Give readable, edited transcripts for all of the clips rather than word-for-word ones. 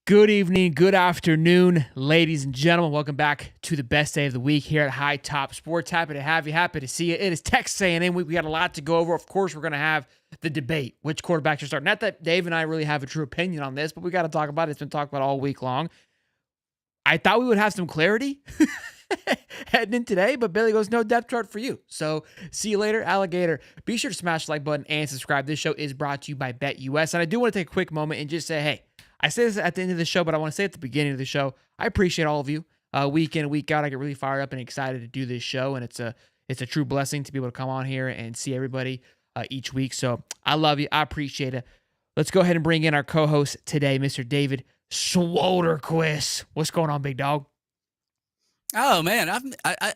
Good evening, good afternoon, ladies and gentlemen. Welcome back to the best day of the week here at High Top Sports. Happy to have you, happy to see you. It is Texas A&M week. We got a lot to go over. Of course, we're going to have the debate, which quarterback should start. Not that Dave and I really have a true opinion on this, but we got to talk about it. It's been talked about all week long. I thought we would have some clarity heading in today, but Billy goes, no depth chart for you. So see you later, alligator. Be sure to smash the like button and subscribe. This show is brought to you by BetUS. And I do want to take a quick moment and just say, hey, I say this at the end of the show, but I want to say at the beginning of the show, I appreciate all of you. Week in and week out, I get really fired up and excited to do this show, and it's a true blessing to be able to come on here and see everybody each week. So I love you. I appreciate it. Let's go ahead and bring in our co-host today, Mr. David Swoderquist. What's going on, big dog? Oh, man,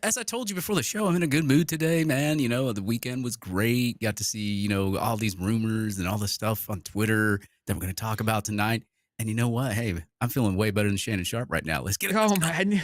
as I told you before the show, I'm in a good mood today, man. You know, the weekend was great. Got to see, all these rumors and all the stuff on Twitter that we're going to talk about tonight. And you know what? Hey, I'm feeling way better than Shannon Sharp right now. Let's get it. Oh, man.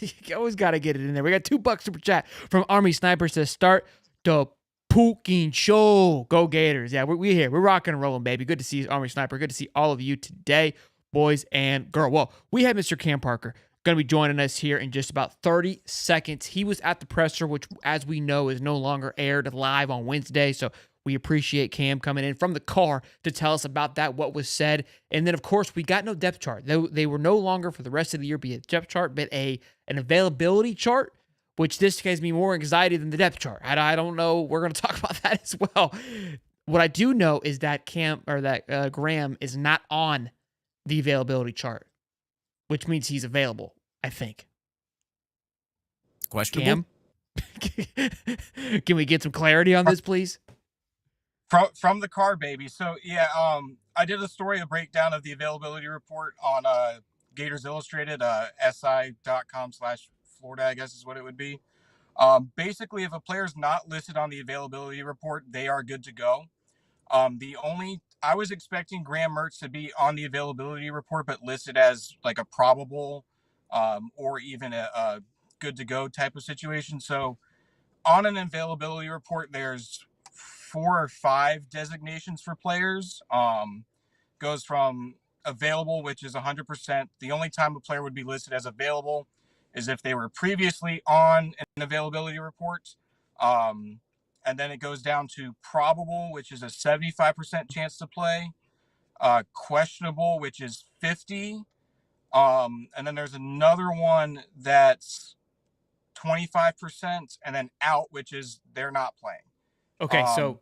You always got to get it in there. We got $2 super chat from Army Snipers to start the Pooking Show. Go Gators. Yeah, we're here. We're rocking and rolling, baby. Good to see you, Army Sniper. Good to see all of you today, boys and girl. Well, we have Mr. Cam Parker going to be joining us here in just about 30 seconds. He was at the presser, which, as we know, is no longer aired live on Wednesday. So we appreciate Cam coming in from the car to tell us about that, what was said. And then, of course, we got no depth chart. They were no longer for the rest of the year be a depth chart, but an availability chart, which this gives me more anxiety than the depth chart. I don't know. We're going to talk about that as well. What I do know is that Graham is not on the availability chart, which means he's available, I think. Questionable. Cam, can we get some clarity on this, please? From the car, baby. So, yeah, I did a breakdown of the availability report on Gators Illustrated, si.com/Florida, I guess is what it would be. Basically, if a player's not listed on the availability report, they are good to go. I was expecting Graham Mertz to be on the availability report, but listed as like a probable or even a good to go type of situation. So on an availability report, there's 4 or 5 designations for players. Goes from available, which is 100%. The only time a player would be listed as available is if they were previously on an availability report. And then it goes down to probable, which is a 75% chance to play. Questionable, which is 50. And then there's another one that's 25%, and then out, which is they're not playing. Okay, so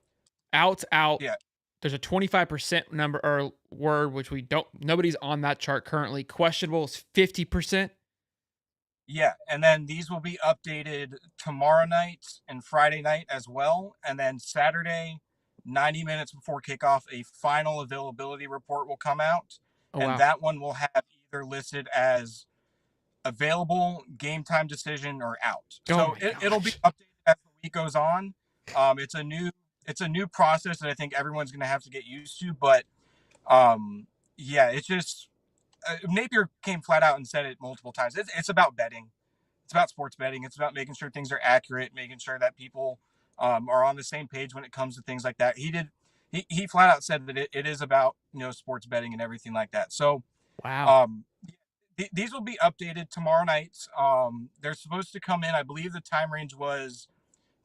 out. Yeah. There's a 25% number or word, which nobody's on that chart currently. Questionable is 50%. Yeah, and then these will be updated tomorrow night and Friday night as well. And then Saturday, 90 minutes before kickoff, a final availability report will come out. That one will have either listed as available, game time decision, or out. So it'll be updated as the week goes on. It's a new process that I think everyone's going to have to get used to. But yeah, it's just Napier came flat out and said it multiple times. It's about betting. It's about sports betting. It's about making sure things are accurate, making sure that people are on the same page when it comes to things like that. He flat out said that it is about sports betting and everything like that. So wow. These will be updated tomorrow night. They're supposed to come in. I believe the time range was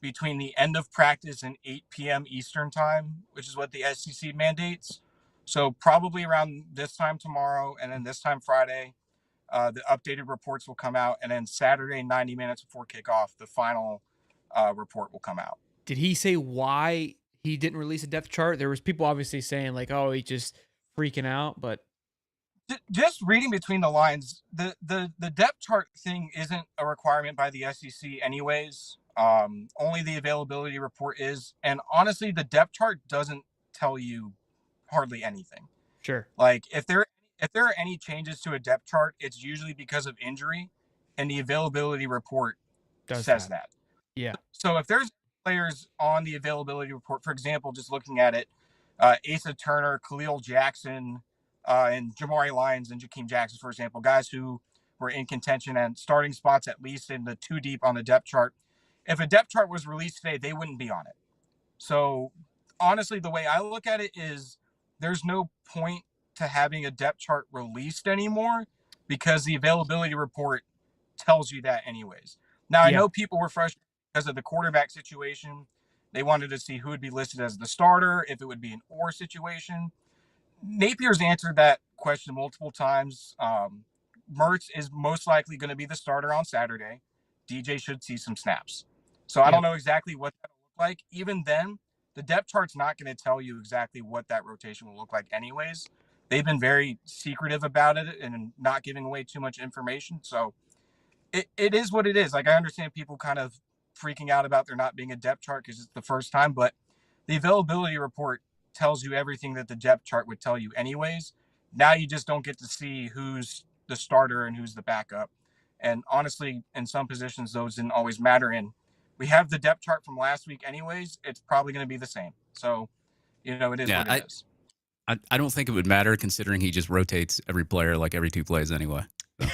between the end of practice and 8 p.m. Eastern time, which is what the SEC mandates. So probably around this time tomorrow, and then this time Friday, the updated reports will come out. And then Saturday, 90 minutes before kickoff, the final report will come out. Did he say why he didn't release a depth chart? There was people obviously saying like, oh, he's just freaking out, but just reading between the lines, the depth chart thing isn't a requirement by the SEC anyways. Only the availability report is. And honestly, the depth chart doesn't tell you hardly anything. Sure. Like if there are any changes to a depth chart, it's usually because of injury, and the availability report says that. Yeah. So if there's players on the availability report, for example, just looking at it, Asa Turner, Khalil Jackson, and Jamari Lyons and Jakeem Jackson, for example, guys who were in contention and starting spots at least in the 2 deep on the depth chart. If a depth chart was released today, they wouldn't be on it. So honestly, the way I look at it is there's no point to having a depth chart released anymore because the availability report tells you that anyways. Now, I Yeah. know people were frustrated because of the quarterback situation. They wanted to see who would be listed as the starter, if it would be an or situation. Napier's answered that question multiple times. Mertz is most likely going to be the starter on Saturday. DJ should see some snaps. So I don't know exactly what that will look like. Even then, the depth chart's not going to tell you exactly what that rotation will look like anyways. They've been very secretive about it and not giving away too much information. So it is what it is. Like, I understand people kind of freaking out about there not being a depth chart because it's the first time, but the availability report tells you everything that the depth chart would tell you anyways. Now you just don't get to see who's the starter and who's the backup. And honestly, in some positions, those didn't always matter. And we have the depth chart from last week anyways. It's probably going to be the same. So, it is what it is. I don't think it would matter considering he just rotates every player like every 2 plays anyway. So.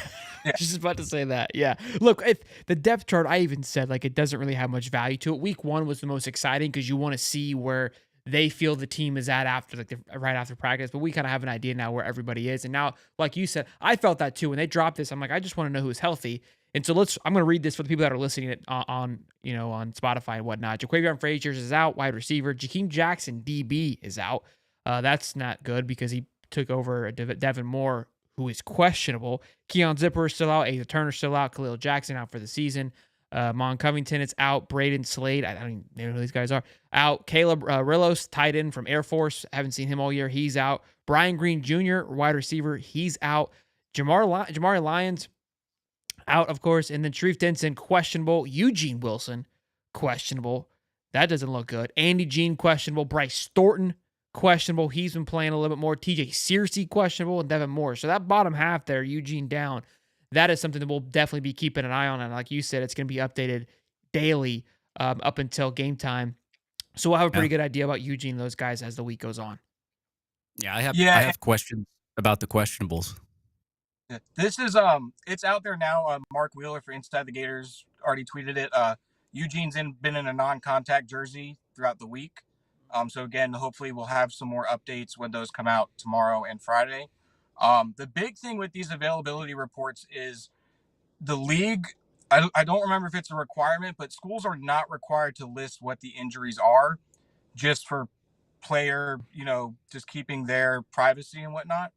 Yeah. Just about to say that. Yeah. Look, if the depth chart, I even said like it doesn't really have much value to it. Week 1 was the most exciting because you want to see where they feel the team is at after right after practice. But we kind of have an idea now where everybody is. And now, like you said, I felt that too when they dropped this. I'm like, I just want to know who's healthy. And so I'm going to read this for the people that are listening on Spotify and whatnot. Jaquavion Frazier is out, wide receiver. Jakeem Jackson, DB, is out. That's not good because he took over Devin Moore, who is questionable. Keon Zipper is still out. Asa Turner still out. Khalil Jackson out for the season. Mon Covington is out. Braden Slade, I don't even know who these guys are, out. Caleb Rillos, tight end from Air Force. Haven't seen him all year. He's out. Brian Green Jr., wide receiver. He's out. Jamari Lyons out, of course. And then Sharif Denson, questionable. Eugene Wilson, questionable. That doesn't look good. Andy Jean, questionable. Bryce Thornton, questionable. He's been playing a little bit more. TJ Searcy, questionable, and Devin Moore. So that bottom half there, Eugene down, that is something that we'll definitely be keeping an eye on. And like you said, it's going to be updated daily up until game time. So we'll have a pretty good idea about Eugene and those guys as the week goes on. Yeah, I have questions about the questionables. This is it's out there now. Mark Wheeler for Inside the Gators already tweeted it. Eugene's been in a non-contact jersey throughout the week. So again, hopefully we'll have some more updates when those come out tomorrow and Friday. The big thing with these availability reports is the league. I don't remember if it's a requirement, but schools are not required to list what the injuries are, just for player, just keeping their privacy and whatnot.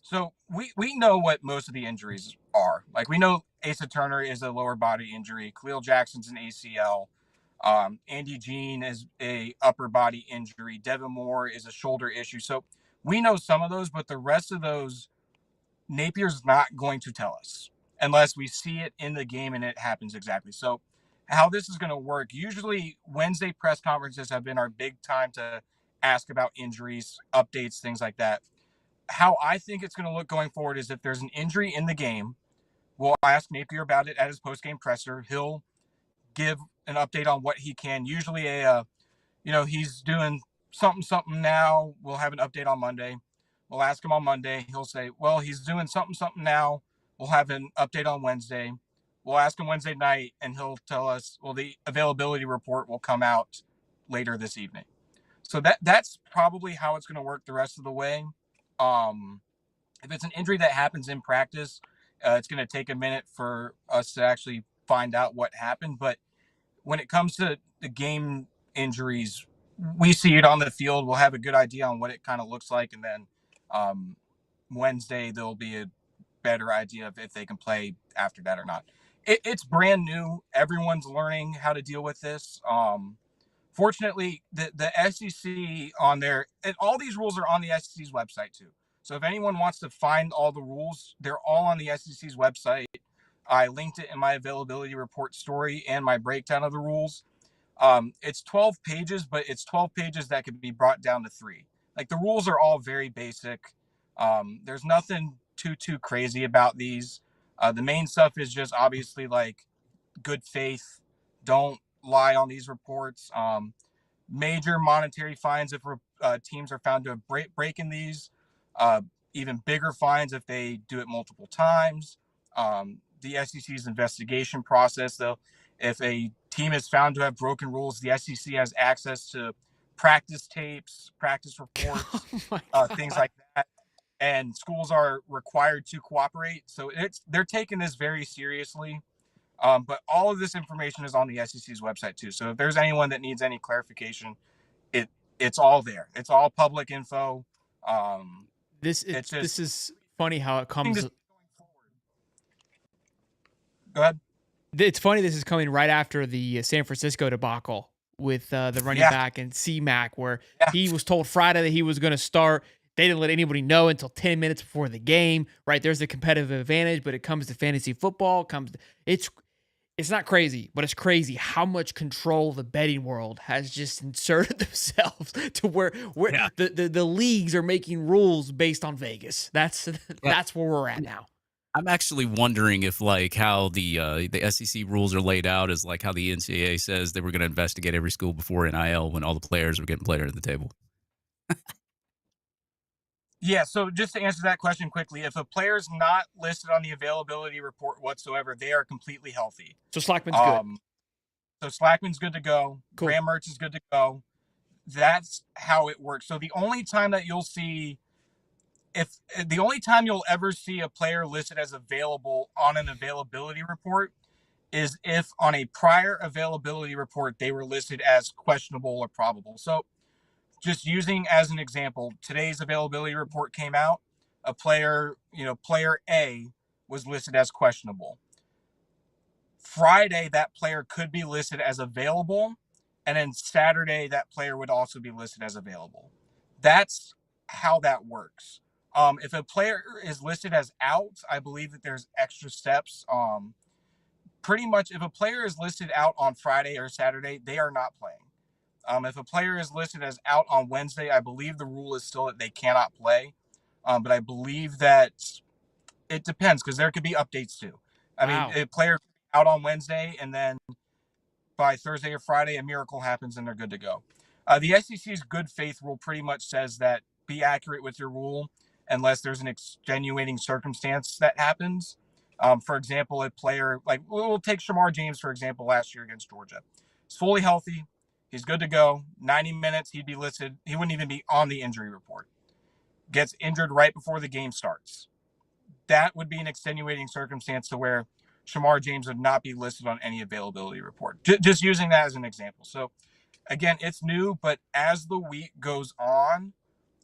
So we know what most of the injuries are. Like, we know Asa Turner is a lower body injury. Khalil Jackson's an ACL. Andy Jean is a upper body injury. Devin Moore is a shoulder issue. So we know some of those, but the rest of those, Napier's not going to tell us unless we see it in the game and it happens exactly. So how this is going to work, usually Wednesday press conferences have been our big time to ask about injuries, updates, things like that. How I think it's going to look going forward is if there's an injury in the game, we'll ask Napier about it at his post-game presser. He'll give an update on what he can. Usually he's doing something now. We'll have an update on Monday. We'll ask him on Monday. He'll say, well, he's doing something now. We'll have an update on Wednesday. We'll ask him Wednesday night, and he'll tell us, well, the availability report will come out later this evening. So that's probably how it's going to work the rest of the way. If it's an injury that happens in practice, it's going to take a minute for us to actually find out what happened. But when it comes to the game injuries, we see it on the field. We'll have a good idea on what it kind of looks like. And then Wednesday, there'll be a better idea of if they can play after that or not. It's brand new. Everyone's learning how to deal with this. Fortunately, the SEC on there, and all these rules are on the SEC's website too. So if anyone wants to find all the rules, they're all on the SEC's website. I linked it in my availability report story and my breakdown of the rules. It's 12 pages, but it's 12 pages that could be brought down to 3. Like, the rules are all very basic. There's nothing too crazy about these. The main stuff is just obviously like good faith. Don't lie on these reports. Major monetary fines if teams are found to have breaking these. Even bigger fines if they do it multiple times. The SEC's investigation process, though, if a team is found to have broken rules, the SEC has access to practice tapes, practice reports, things like and schools are required to cooperate. So they're taking this very seriously. But all of this information is on the SEC's website too. So if there's anyone that needs any clarification, it's all there. It's all public info. This is funny how it comes. Go ahead. It's funny this is coming right after the San Francisco debacle with the running back and C-Mac, where he was told Friday that he was going to start. They didn't let anybody know until 10 minutes before the game, right? There's a competitive advantage, but it comes to fantasy football. It's not crazy, but it's crazy how much control the betting world has just inserted themselves to where the leagues are making rules based on Vegas. That's where we're at now. I'm actually wondering if like how the SEC rules are laid out is like how the NCAA says they were going to investigate every school before NIL when all the players were getting played under the table. Yeah, so just to answer that question quickly, if a player is not listed on the availability report whatsoever, they are completely healthy. So Slackman's good. So Slackman's good to go. Cool. Graham Mertz is good to go. That's how it works. So the only time that you'll see, the only time you'll ever see a player listed as available on an availability report is if on a prior availability report they were listed as questionable or probable. So just using as an example, today's availability report came out. A player, player A was listed as questionable. Friday, that player could be listed as available. And then Saturday, that player would also be listed as available. That's how that works. If a player is listed as out, I believe that there's extra steps. Pretty much if a player is listed out on Friday or Saturday, they are not playing. If a player is listed as out on Wednesday, I believe the rule is still that they cannot play. But I believe that it depends because there could be updates too. I mean, a player could be out on Wednesday and then by Thursday or Friday, a miracle happens and they're good to go. The SEC's good faith rule pretty much says that be accurate with your rule unless there's an extenuating circumstance that happens. For example, a player like we'll take Shamar James, for example, last year against Georgia. He's fully healthy. He's good to go. 90 minutes, he'd be listed. He wouldn't even be on the injury report. Gets injured right before the game starts. That would be an extenuating circumstance to where Shamar James would not be listed on any availability report. Just using that as an example. So, again, it's new, but as the week goes on,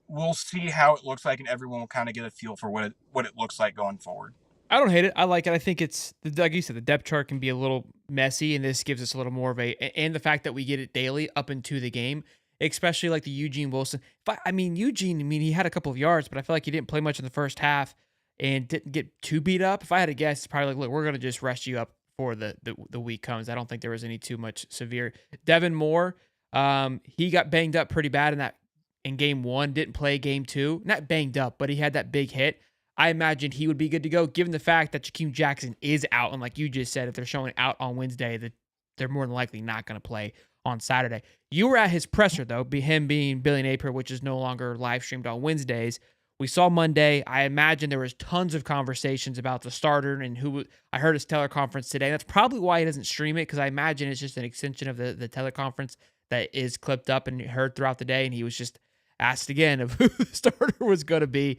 we'll see how it looks like, and everyone will kind of get a feel for what it looks like going forward. I don't hate it. I like it. I think it's, like you said, the depth chart can be a little messy, and this gives us a little more of and the fact that we get it daily up into the game, especially like the Eugene Wilson. Eugene, he had a couple of yards, but I feel like he didn't play much in the first half and didn't get too beat up. If I had to guess, it's probably like, look, we're going to just rest you up before the week comes. I don't think there was any too much severe. Devin Moore, he got banged up pretty bad in game one, didn't play game two. Not banged up, but he had that big hit. I imagined he would be good to go, given the fact that Jakeem Jackson is out. And like you just said, if they're showing out on Wednesday, that they're more than likely not going to play on Saturday. You were at his presser, though, him being Billy Napier, which is no longer live streamed on Wednesdays. We saw Monday. I imagine there was tons of conversations about the starter and who. I heard his teleconference today. That's probably why he doesn't stream it, because I imagine it's just an extension of the teleconference that is clipped up and heard throughout the day. And he was just asked again of who the starter was going to be.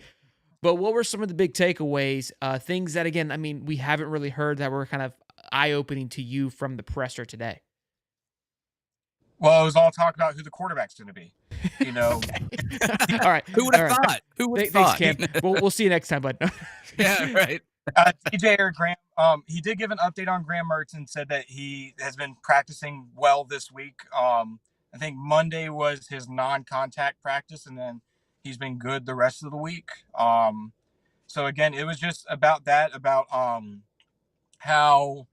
But what were some of the big takeaways? Things that, again, we haven't really heard that were kind of eye-opening to you from the presser today. Well, it was all talk about who the quarterback's going to be. All right. Who would have thought? Who would have thought? Thanks, Cam. We'll see you next time, bud. Yeah, right. DJ or Graham, he did give an update on Graham Mertz and said that he has been practicing well this week. I think Monday was his non-contact practice, and then he's been good the rest of the week. So again, it was just about how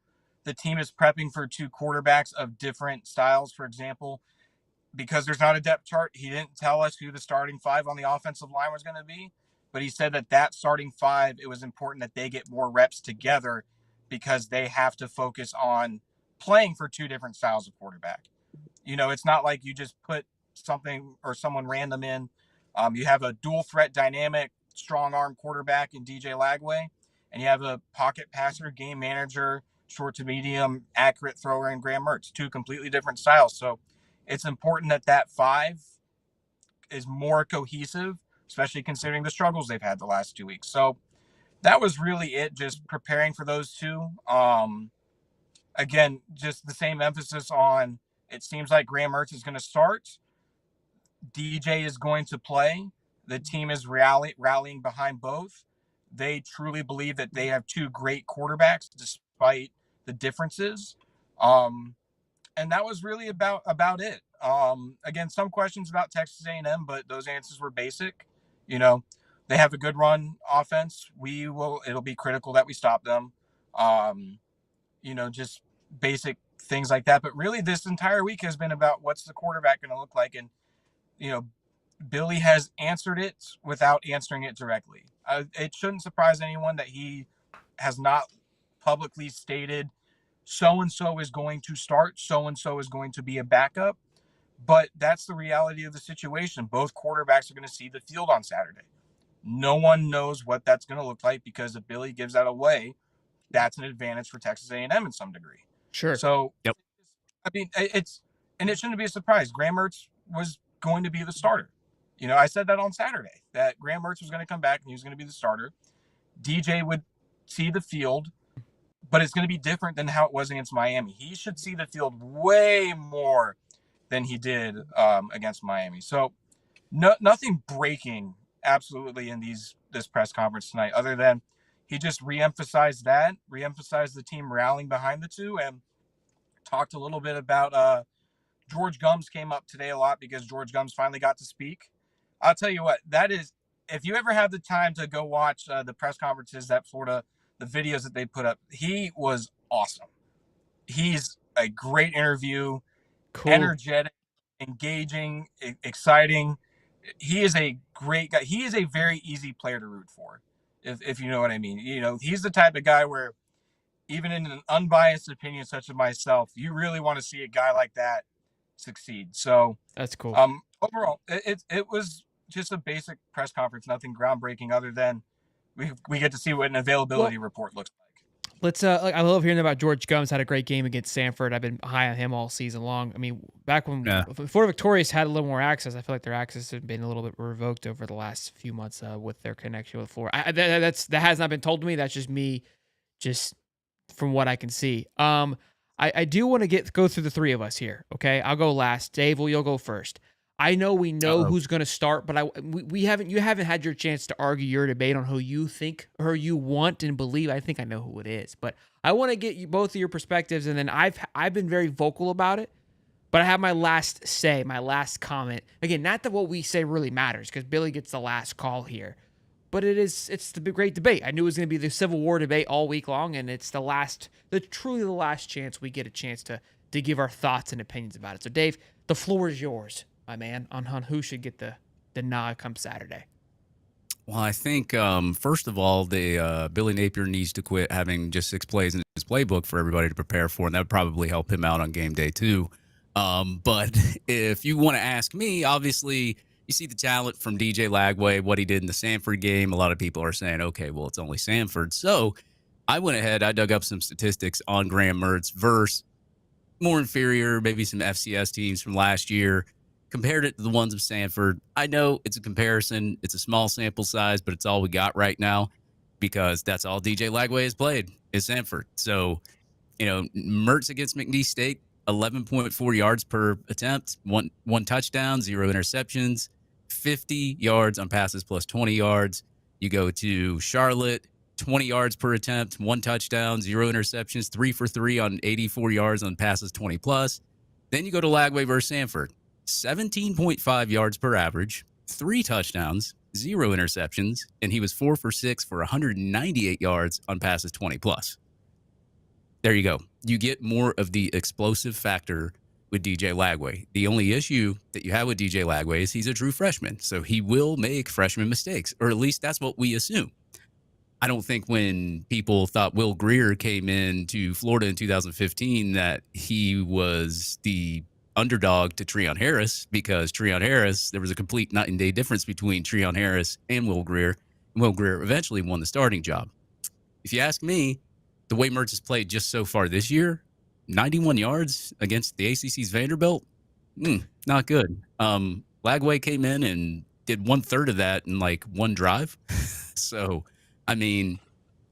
the team is prepping for two quarterbacks of different styles. For example, because there's not a depth chart, he didn't tell us who the starting five on the offensive line was going to be, but he said that starting five, it was important that they get more reps together because they have to focus on playing for two different styles of quarterback. It's not like you just put something or someone random in. You have a dual threat dynamic, strong arm quarterback in DJ Lagway, and you have a pocket passer, game manager, short to medium, accurate thrower in Graham Mertz, two completely different styles. So it's important that five is more cohesive especially considering the struggles they've had the last 2 weeks. So that was really it, just preparing for those two. Again, just the same emphasis on, it seems like Graham Mertz is going to start. DJ is going to play. The team is rallying behind both. They truly believe that they have two great quarterbacks despite the differences. And that was really about it. Again, some questions about Texas A&M, but those answers were basic. You know, they have a good run offense. It'll be critical that we stop them. You know, just basic things like that. But really, this entire week has been about what's the quarterback going to look like. And, you know, Billy has answered it without answering it directly. It shouldn't surprise anyone that he has not publicly stated so-and-so is going to start, so-and-so is going to be a backup. But that's the reality of the situation. Both quarterbacks are going to see the field on Saturday. No one knows what that's going to look like, because if Billy gives that away, that's an advantage for Texas A&M in some degree. Sure. So, Yep. I mean, it shouldn't be a surprise. Graham Mertz was going to be the starter. You know, I said that on Saturday, that Graham Mertz was going to come back and he was going to be the starter. DJ would see the field, but it's going to be different than how it was against Miami. He should see the field way more than he did against Miami. So nothing breaking absolutely in this press conference tonight, other than he just reemphasized the team rallying behind the two, and talked a little bit about George Gums came up today a lot because George Gums finally got to speak. I'll tell you what, that is, if you ever have the time to go watch the press conferences at Florida, the videos that they put up, he was awesome. He's a great interview, Cool. energetic, engaging, exciting. He is a great guy. He is a very easy player to root for, if you know what I mean. You know, he's the type of guy where, even in an unbiased opinion such as myself, you really want to see a guy like that succeed. So That's cool. Overall, it was just a basic press conference, nothing groundbreaking, other than we get to see what an availability report looks like. Let's I love hearing about George Gums. Had a great game against Samford. I've been high on him all season long. I mean, back when Florida Victorious had a little more access, I feel like their access has been a little bit revoked over the last few months with their connection with Florida. That has not been told to me. That's just me, just from what I can see. I do want to go through the three of us here. Okay, I'll go last. Dave, you'll go first. I know we know who's going to start, but you haven't had your chance to argue your debate on who you think or you want and believe. I think I know who it is, but I want to get you both of your perspectives, and then I've been very vocal about it, but I have my last say, my last comment. Again, not that what we say really matters, because Billy gets the last call here, but it's the great debate. I knew it was going to be the Civil War debate all week long, and it's truly the last chance we get a chance to give our thoughts and opinions about it. So Dave, the floor is yours, my man, on who should get the nod come Saturday. Well, I think, first of all, Billy Napier needs to quit having just 6 plays in his playbook for everybody to prepare for, and that would probably help him out on game day too. But if you want to ask me, obviously, you see the talent from DJ Lagway, what he did in the Samford game. A lot of people are saying, okay, well, it's only Samford. So I went ahead, I dug up some statistics on Graham Mertz versus more inferior, maybe some FCS teams from last year, compared it to the ones of Samford. I know it's a comparison. It's a small sample size, but it's all we got right now, because that's all DJ Lagway has played is Samford. So, you know, Mertz against McNeese State, 11.4 yards per attempt, one touchdown, 0 interceptions, 50 yards on passes plus 20 yards. You go to Charlotte, 20 yards per attempt, 1 touchdown, 0 interceptions, 3 for 3 on 84 yards on passes 20 plus. Then you go to Lagway versus Samford, 17.5 yards per average, 3 touchdowns, 0 interceptions, and he was 4 for 6 for 198 yards on passes 20 plus. There you go. You get more of the explosive factor with DJ Lagway. The only issue that you have with DJ Lagway is he's a true freshman, so he will make freshman mistakes, or at least that's what we assume. I don't think when people thought Will Grier came into Florida in 2015 that he was the underdog to Treon Harris, because Treon Harris, there was a complete night and day difference between Treon Harris and Will Grier. And Will Grier eventually won the starting job. If you ask me, the way Mertz has played just so far this year, 91 yards against the ACC's Vanderbilt, not good. Lagway came in and did 1/3 of that in like one drive. So, I mean,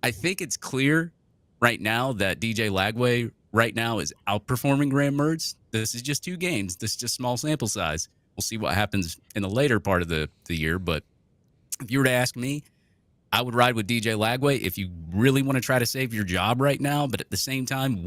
I think it's clear right now that DJ Lagway right now is outperforming Graham Mertz. This is just 2 games. This is just small sample size. We'll see what happens in the later part of the year. But if you were to ask me, I would ride with DJ Lagway if you really want to try to save your job right now. But at the same time,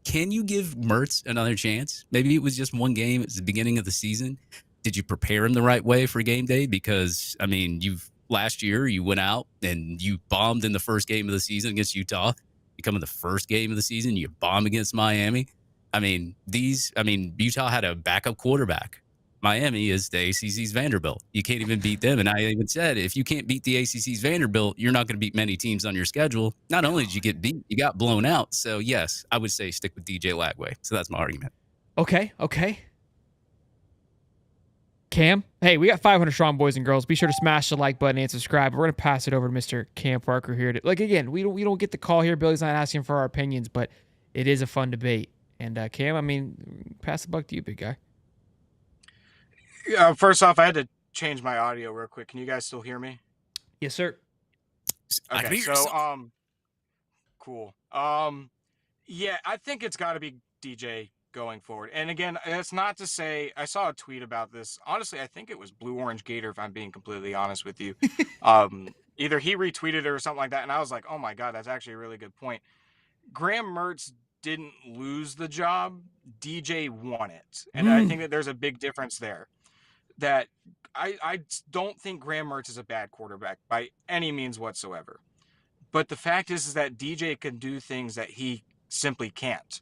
can you give Mertz another chance? Maybe it was just one game. It's the beginning of the season. Did you prepare him the right way for game day? Because, I mean, last year you went out and you bombed in the first game of the season against Utah. You come in the first game of the season, you bomb against Miami. I mean, Utah had a backup quarterback. Miami is the ACC's Vanderbilt. You can't even beat them. And I even said, if you can't beat the ACC's Vanderbilt, you're not going to beat many teams on your schedule. Not only did you get beat, you got blown out. So, yes, I would say stick with DJ Lagway. So that's my argument. Okay. Cam, hey, we got 500 strong, boys and girls. Be sure to smash the like button and subscribe. We're going to pass it over to Mr. Cam Parker here. Again, we don't get the call here. Billy's not asking for our opinions, but it is a fun debate. And Cam, I mean, pass the buck to you, big guy. First off, I had to change my audio real quick. Can you guys still hear me? Yes, sir. Okay, so cool. Yeah, I think it's got to be DJ going forward. And again, it's not to say, I saw a tweet about this. Honestly, I think it was Blue Orange Gator, if I'm being completely honest with you. Either he retweeted it or something like that, and I was like, oh my God, that's actually a really good point. Graham Mertz didn't lose the job. DJ won it. And I think that there's a big difference there. That I don't think Graham Mertz is a bad quarterback by any means whatsoever. But the fact is that DJ can do things that he simply can't.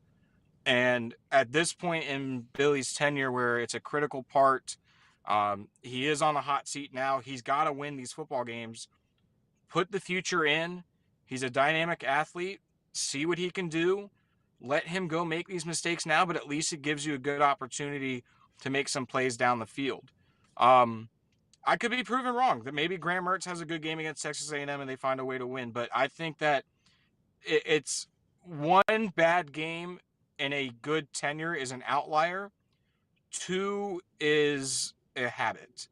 And at this point in Billy's tenure, where it's a critical part, he is on the hot seat now. He's got to win these football games. Put the future in. He's a dynamic athlete. See what he can do. Let him go make these mistakes now, but at least it gives you a good opportunity to make some plays down the field. I could be proven wrong that maybe Graham Mertz has a good game against Texas A&M and they find a way to win. But I think that it's one bad game in a good tenure is an outlier. 2 is a habit.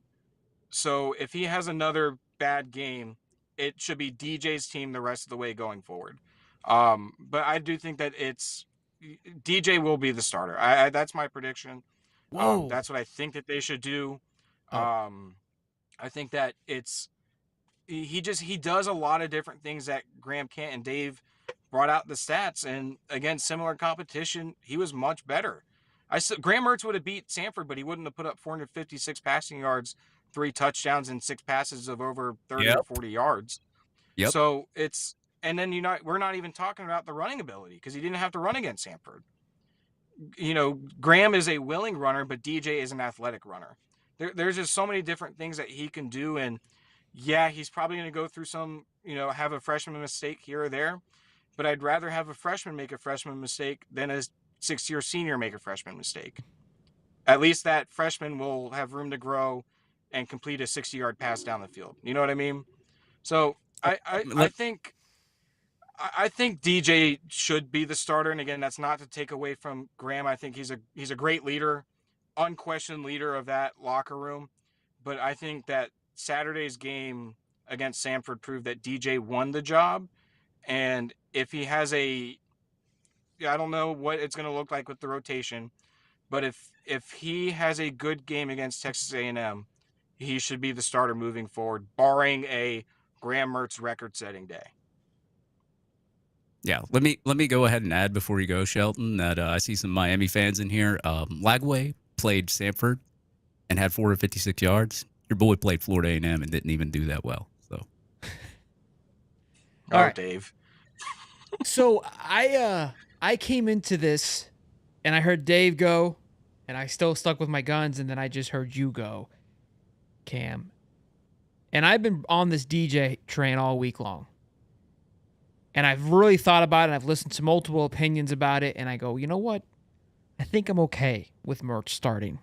So if he has another bad game, it should be DJ's team the rest of the way going forward. But I do think that DJ will be the starter. That's my prediction. That's what I think that they should do. I think that he does a lot of different things that Graham can't, and Dave brought out the stats, and again, similar competition, he was much better. Graham Mertz would have beat Samford, but he wouldn't have put up 456 passing yards, 3 touchdowns, and 6 passes of over 30 or 40 yards. Yep. So and then we're not even talking about the running ability, because he didn't have to run against Samford. Graham is a willing runner, but DJ is an athletic runner. There's just so many different things that he can do. And yeah, he's probably going to go through some, have a freshman mistake here or there, but I'd rather have a freshman make a freshman mistake than a 6-year senior make a freshman mistake. At least that freshman will have room to grow and complete a 60-yard pass down the field. You know what I mean? So I think DJ should be the starter. And again, that's not to take away from Graham. I think he's a great leader, unquestioned leader of that locker room. But I think that Saturday's game against Samford proved that DJ won the job. And if he has I don't know what it's going to look like with the rotation, but if he has a good game against Texas A&M, he should be the starter moving forward, barring a Graham Mertz record-setting day. Yeah, let me go ahead and add before you go, Shelton, that I see some Miami fans in here. Lagway played Samford and had 456 yards. Your boy played Florida A&M and didn't even do that well. So, all right, Dave. So I came into this and I heard Dave go, and I still stuck with my guns, and then I just heard you go, Cam. And I've been on this DJ train all week long. And I've really thought about it, and I've listened to multiple opinions about it, and I go, you know what? I think I'm okay with Mertz starting.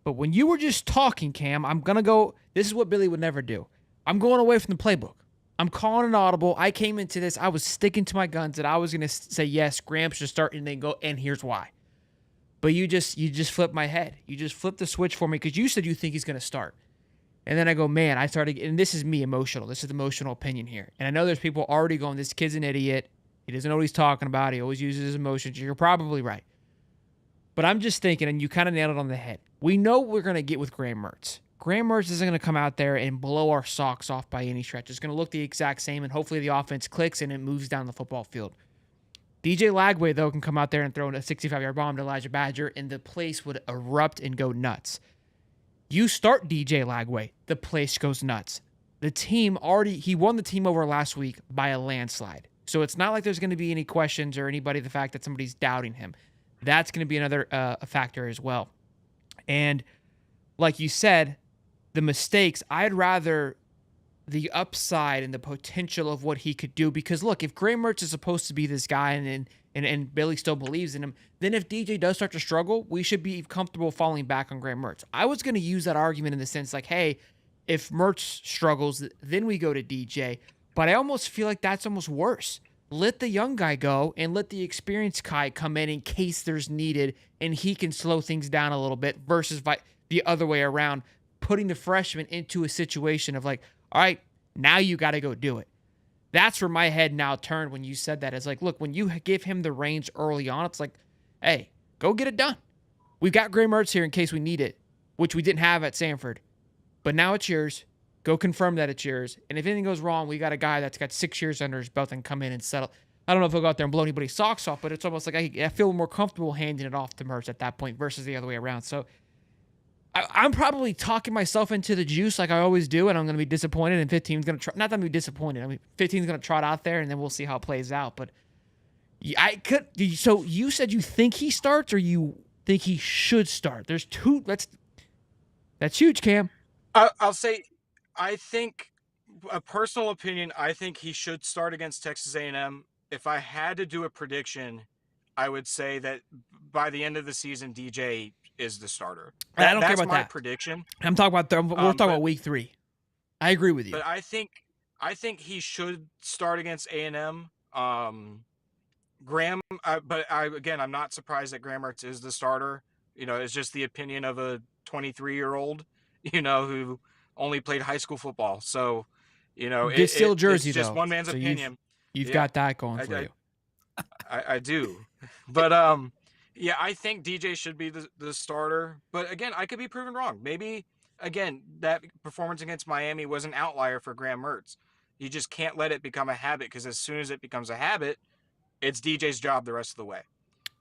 But when you were just talking, Cam, I'm going to go, this is what Billy would never do. I'm going away from the playbook. I'm calling an audible. I came into this, I was sticking to my guns that I was going to say, yes, Graham should start, and then go, and here's why. But you just flipped my head. You just flipped the switch for me because you said you think he's going to start. And then I go, man, I started, and this is me emotional. This is the emotional opinion here. And I know there's people already going, this kid's an idiot. He doesn't know what he's talking about. He always uses his emotions. You're probably right. But I'm just thinking, and you kind of nailed it on the head. We know what we're going to get with Graham Mertz. Graham Mertz isn't going to come out there and blow our socks off by any stretch. It's going to look the exact same, and hopefully the offense clicks and it moves down the football field. DJ Lagway, though, can come out there and throw a 65-yard bomb to Elijah Badger, and the place would erupt and go nuts. You start DJ Lagway, the place goes nuts. The team he won the team over last week by a landslide. So it's not like there's going to be any questions or the fact that somebody's doubting him. That's going to be another factor as well. And like you said, the mistakes, I'd rather the upside and the potential of what he could do. Because look, if Graham Mertz is supposed to be this guy and Billy still believes in him, then if DJ does start to struggle, we should be comfortable falling back on Graham Mertz. I was going to use that argument in the sense like, hey, if Mertz struggles, then we go to DJ. But I almost feel like that's almost worse. Let the young guy go and let the experienced guy come in case there's needed and he can slow things down a little bit versus the other way around, putting the freshman into a situation of like, all right, now you got to go do it. That's where my head now turned when you said that. It's like, look, when you give him the reins early on, it's like, hey, go get it done. We've got Graham Mertz here in case we need it, which we didn't have at Samford. But now it's yours. Go confirm that it's yours. And if anything goes wrong, we got a guy that's got 6 years under his belt and come in and settle. I don't know if he'll go out there and blow anybody's socks off, but it's almost like I feel more comfortable handing it off to Mertz at that point versus the other way around. So I'm probably talking myself into the juice like I always do, and I'm going to be disappointed, and 15's going to try. Not that I'm going to be disappointed. I mean, 15's going to trot out there, and then we'll see how it plays out. But so you said you think he starts or you think he should start? There's two. That's huge, Cam. I'll say, I think, a personal opinion, I think he should start against Texas A&M. If I had to do a prediction, I would say that by the end of the season, DJ is the starter. I don't care about my that prediction. I'm talking about. We're talking about week 3. I agree with you. But I think he should start against A&M. Graham, I'm not surprised that Graham Mertz is the starter. It's just the opinion of a 23-year-old, who only played high school football. So, Still jersey, it's just though. one man's So opinion. You've got that going for you. I do. But, yeah, I think DJ should be the starter. But, again, I could be proven wrong. Maybe, again, that performance against Miami was an outlier for Graham Mertz. You just can't let it become a habit, because as soon as it becomes a habit, it's DJ's job the rest of the way.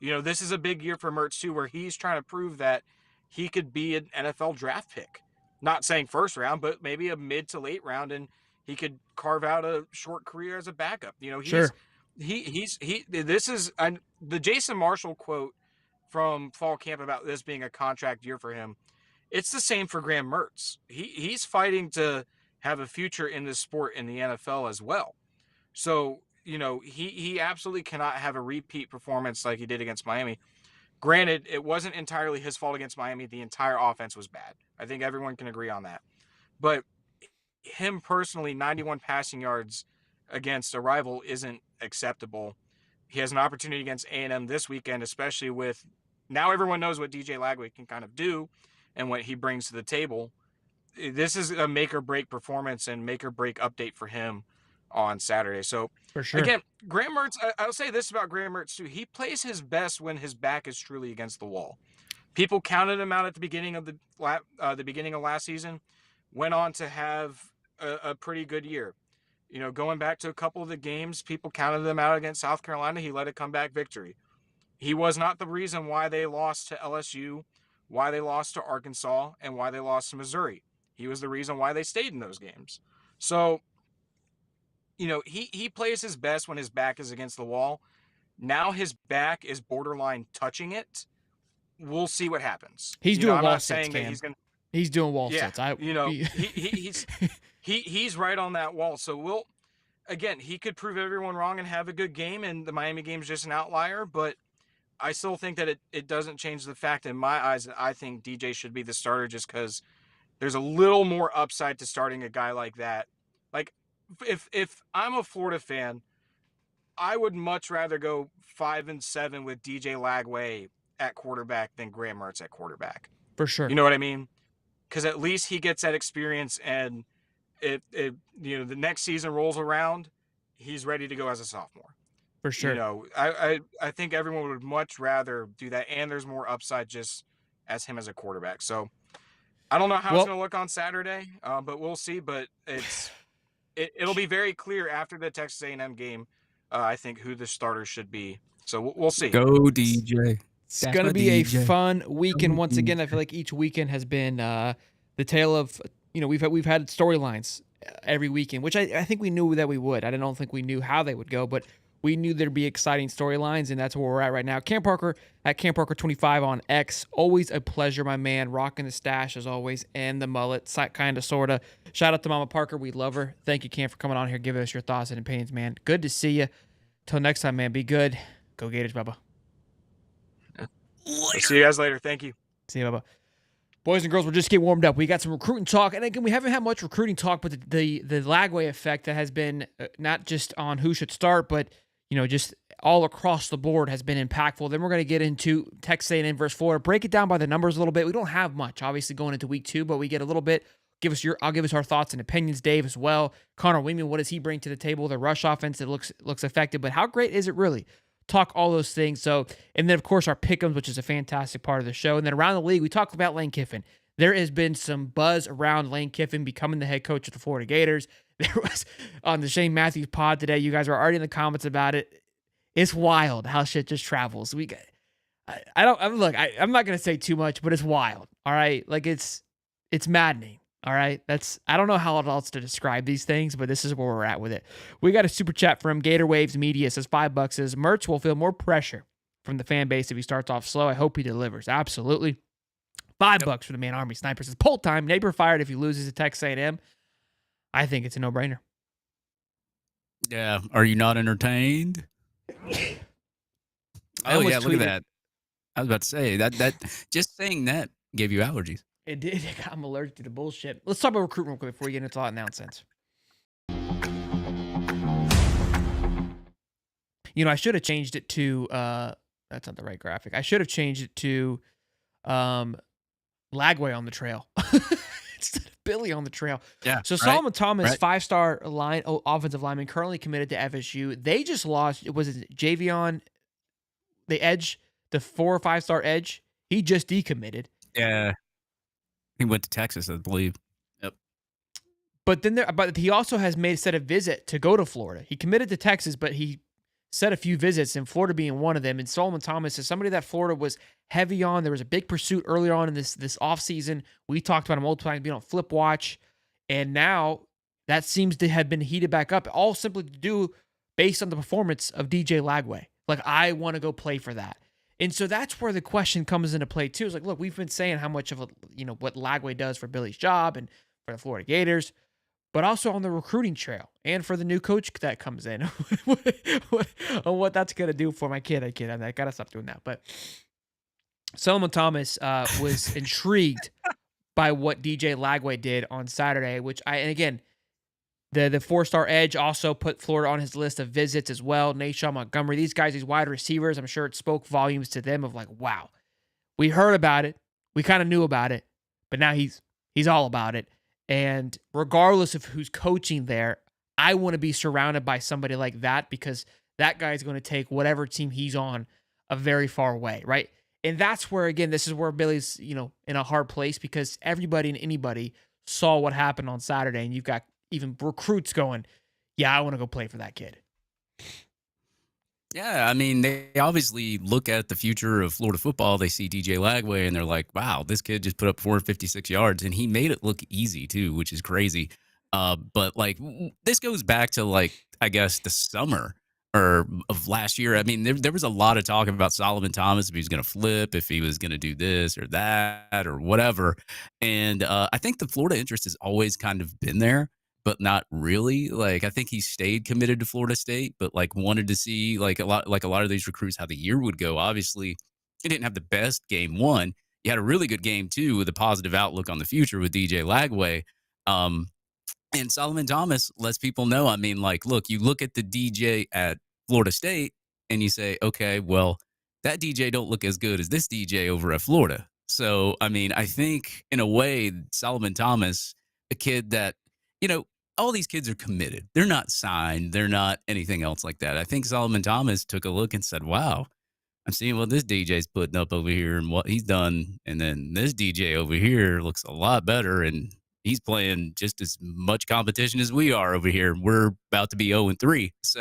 This is a big year for Mertz, too, where he's trying to prove that he could be an NFL draft pick. Not saying first round, but maybe a mid to late round, and he could carve out a short career as a backup. Sure. This is the Jason Marshall quote from fall camp about this being a contract year for him. It's the same for Graham Mertz. He's fighting to have a future in this sport in the NFL as well. So, he absolutely cannot have a repeat performance like he did against Miami. Granted, it wasn't entirely his fault against Miami. The entire offense was bad. I think everyone can agree on that. But him personally, 91 passing yards against a rival isn't acceptable. He has an opportunity against A&M this weekend, especially with now everyone knows what DJ Lagway can kind of do and what he brings to the table. This is a make or break performance and make or break update for him on Saturday. So, for sure. Again, Graham Mertz, I'll say this about Graham Mertz too. He plays his best when his back is truly against the wall. People counted him out at the beginning of the last season, went on to have a pretty good year. Going back to a couple of the games, people counted them out against South Carolina. He led a comeback victory. He was not the reason why they lost to LSU, why they lost to Arkansas, and why they lost to Missouri. He was the reason why they stayed in those games. So, he plays his best when his back is against the wall. Now his back is borderline touching it. We'll see what happens. He's doing I'm wall not sits, saying that he's going. He's doing wall sits. He's right on that wall. So he could prove everyone wrong and have a good game, and the Miami game is just an outlier. But I still think that it doesn't change the fact in my eyes that I think DJ should be the starter, just because there's a little more upside to starting a guy like that. Like, if I'm a Florida fan, I would much rather go 5-7 with DJ Lagway at quarterback than Graham Mertz at quarterback. For sure. You know what I mean? because at least he gets that experience, and if the next season rolls around, he's ready to go as a sophomore. For sure. I think everyone would much rather do that, and there's more upside just as him as a quarterback. So I don't know how it's going to look on Saturday, but we'll see. But it'll be very clear after the Texas A&M game, I think, who the starters should be. So we'll see. Go DJ. It's going to be a fun weekend. Once again, I feel like each weekend has been the tale of, we've had storylines every weekend, which I think we knew that we would. I don't think we knew how they would go, but we knew there'd be exciting storylines, and that's where we're at right now. Cam Parker at Cam Parker25 on X. Always a pleasure, my man. Rocking the stash as always, and the mullet, kind of, sort of. Shout out to Mama Parker. We love her. Thank you, Cam, for coming on here, giving us your thoughts and opinions, man. Good to see you. Till next time, man. Be good. Go Gators, Bubba. See you guys later. Thank you. See you, Bubba. Boys and girls, we're just getting warmed up. We got some recruiting talk, and again, we haven't had much recruiting talk, but the Lagway effect that has been not just on who should start, but just all across the board has been impactful. Then we're going to get into Texas A&M versus Florida. Break it down by the numbers a little bit. We don't have much, obviously, going into week 2, but we get a little bit. I'll give us our thoughts and opinions, Dave, as well. Connor Wingman, what does he bring to the table? The rush offense that looks effective, but how great is it really? Talk all those things. So, and then of course our pick'ems, which is a fantastic part of the show. And then around the league, we talk about Lane Kiffin. There has been some buzz around Lane Kiffin becoming the head coach of the Florida Gators. There was on the Shane Matthews pod today. You guys were already in the comments about it. It's wild how shit just travels. I'm not gonna say too much, but it's wild. All right, like it's maddening. All right, I don't know how else to describe these things, but this is where we're at with it. We got a super chat from Gator Waves Media. Says $5 says Mertz will feel more pressure from the fan base if he starts off slow. I hope he delivers. Absolutely. $5 for the Man Army Sniper. Says poll time. Neighbor fired if he loses to Texas A&M. I think it's a no-brainer. Yeah. Are you not entertained? Oh yeah, look at that. I was about to say that just saying that gave you allergies. It did. I'm allergic to the bullshit. Let's talk about recruitment real quick before we get into all that nonsense. I should have changed it to that's not the right graphic. I should have changed it to Lagway on the trail instead of Billy on the trail. Yeah. So Solomon Thomas, 5-star offensive lineman, currently committed to FSU. They just lost. Was it Javion, the edge, the 4 or 5-star edge? He just decommitted. Yeah. He went to Texas, I believe. Yep. But he also has set a visit to go to Florida. He committed to Texas, but he set a few visits, and Florida being one of them. And Solomon Thomas is somebody that Florida was heavy on. There was a big pursuit earlier on in this offseason. We talked about him multiple times being on Flip Watch, and now that seems to have been heated back up, all simply to do based on the performance of DJ Lagway. Like, I want to go play for that. And so that's where the question comes into play too. It's like, look, we've been saying how much of what Lagway does for Billy's job and for the Florida Gators, but also on the recruiting trail and for the new coach that comes in, what that's gonna do for my kid. I gotta stop doing that. But Solomon Thomas was intrigued by what DJ Lagway did on Saturday, and again, the 4-star edge also put Florida on his list of visits as well. Nashawn Montgomery, these guys, these wide receivers, I'm sure it spoke volumes to them of like, wow, we heard about it. We kind of knew about it, but now he's all about it. And regardless of who's coaching there, I want to be surrounded by somebody like that, because that guy is going to take whatever team he's on a very far way, right? And that's where, again, this is where Billy's, in a hard place, because everybody and anybody saw what happened on Saturday, and you've got even recruits going, yeah, I want to go play for that kid. Yeah, I mean, they obviously look at the future of Florida football. They see DJ Lagway, and they're like, wow, this kid just put up 456 yards, and he made it look easy, too, which is crazy. But, this goes back to, I guess, the summer of last year. I mean, there was a lot of talk about Solomon Thomas, if he was going to flip, if he was going to do this or that or whatever. And I think the Florida interest has always kind of been there, but not really. I think he stayed committed to Florida State, but wanted to see a lot of these recruits how the year would go. Obviously, he didn't have the best game one. He had a really good game two with a positive outlook on the future with DJ Lagway. And Solomon Thomas lets people know. I mean, look, you look at the DJ at Florida State and you say, okay, well, that DJ don't look as good as this DJ over at Florida. So, I mean, I think in a way, Solomon Thomas, a kid that, you know, all these kids are committed. They're not signed. They're not anything else like that. I think Solomon Thomas took a look and said, wow, I'm seeing what this DJ's putting up over here and what he's done. And then this DJ over here looks a lot better. And he's playing just as much competition as we are over here. We're about to be 0-3. So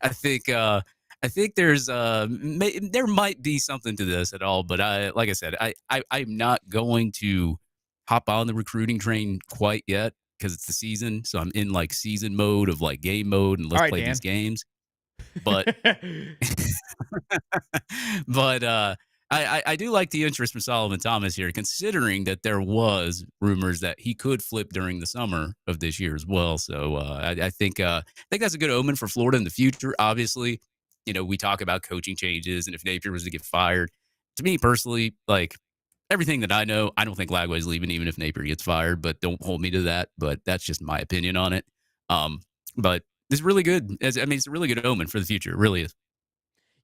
I think, there's there might be something to this at all, but like I said, I'm not going to hop on the recruiting train quite yet because it's the season. So I'm in like season mode of like game mode and All let's right, play Dan. these games. But but I do like the interest from Solomon Thomas here, considering that there was rumors that he could flip during the summer of this year as well. So I think that's a good omen for Florida in the future. Obviously, you know, we talk about coaching changes, and if Napier was to get fired, to me personally, like everything that I know, I don't think Lagway's leaving, even if Napier gets fired. But don't hold me to that. But that's just my opinion on it. But it's really good. It's a really good omen for the future. It really is.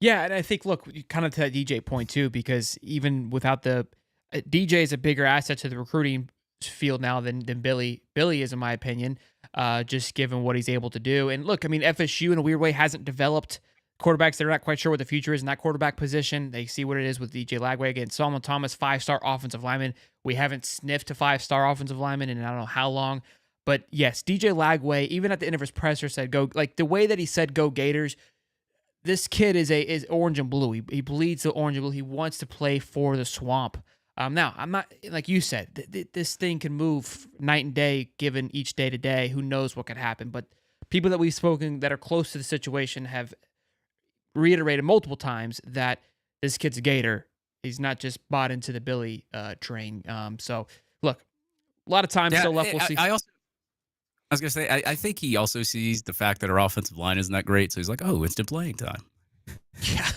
Yeah, and I think, look, kind of to that DJ point too, because even without the DJ is a bigger asset to the recruiting field now than Billy. Billy is, in my opinion, just given what he's able to do. And look, I mean, FSU in a weird way hasn't developed quarterbacks. They're not quite sure what the future is in that quarterback position. They see what it is with DJ Lagway. Again, Solomon Thomas, 5-star offensive lineman. We haven't sniffed a 5-star offensive lineman in I don't know how long. But yes, DJ Lagway, even at the end of his presser, said go, like the way that he said go Gators. This kid is orange and blue. He bleeds the orange and blue. He wants to play for the Swamp. Now, I'm not, like you said, this thing can move night and day given each day to day. Who knows what could happen? But people that we've spoken that are close to the situation have reiterated multiple times that this kid's a Gator. He's not just bought into the Billy train. So, look, a lot of time still left. We'll see. I was going to say, I think he also sees the fact that our offensive line isn't that great. So he's like, oh, instant playing time. Yeah,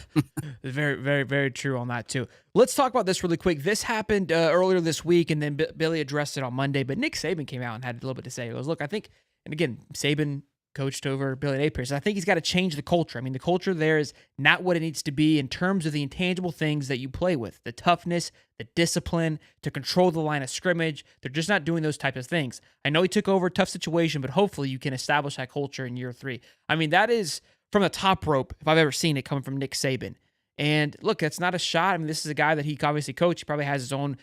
very, very, very true on that too. Let's talk about this really quick. This happened earlier this week, and then Billy addressed it on Monday. But Nick Sabin came out and had a little bit to say. He goes, look, I think, and again, Sabin coached over Billy Napier, so I think he's got to change the culture. I mean, the culture there is not what it needs to be in terms of the intangible things that you play with, the toughness, the discipline, to control the line of scrimmage. They're just not doing those types of things. I know he took over a tough situation, but hopefully you can establish that culture in year 3. I mean, that is from the top rope, if I've ever seen it, coming from Nick Sabin. And look, that's not a shot. I mean, this is a guy that he obviously coached. He probably has his own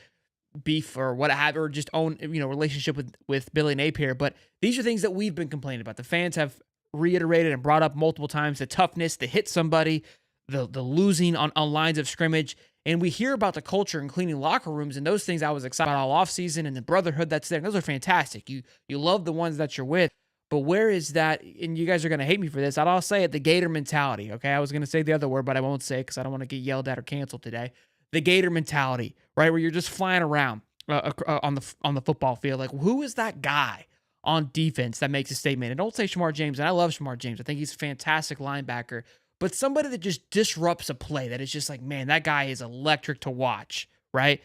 beef or what have, or just own, relationship with Billy Napier. But these are things that we've been complaining about. The fans have reiterated and brought up multiple times: the toughness, the hit somebody, the losing on lines of scrimmage. And we hear about the culture and cleaning locker rooms and those things I was excited about all offseason, and the brotherhood that's there. And those are fantastic. You love the ones that you're with. But where is that? And you guys are going to hate me for this. I'll say it, the Gator mentality. Okay, I was going to say the other word, but I won't say it because I don't want to get yelled at or canceled today. The Gator mentality, right, where you're just flying around on the football field. Like, who is that guy on defense that makes a statement? And don't say Shamar James. And I love Shamar James. I think he's a fantastic linebacker. But somebody that just disrupts a play that is just like, man, that guy is electric to watch, right?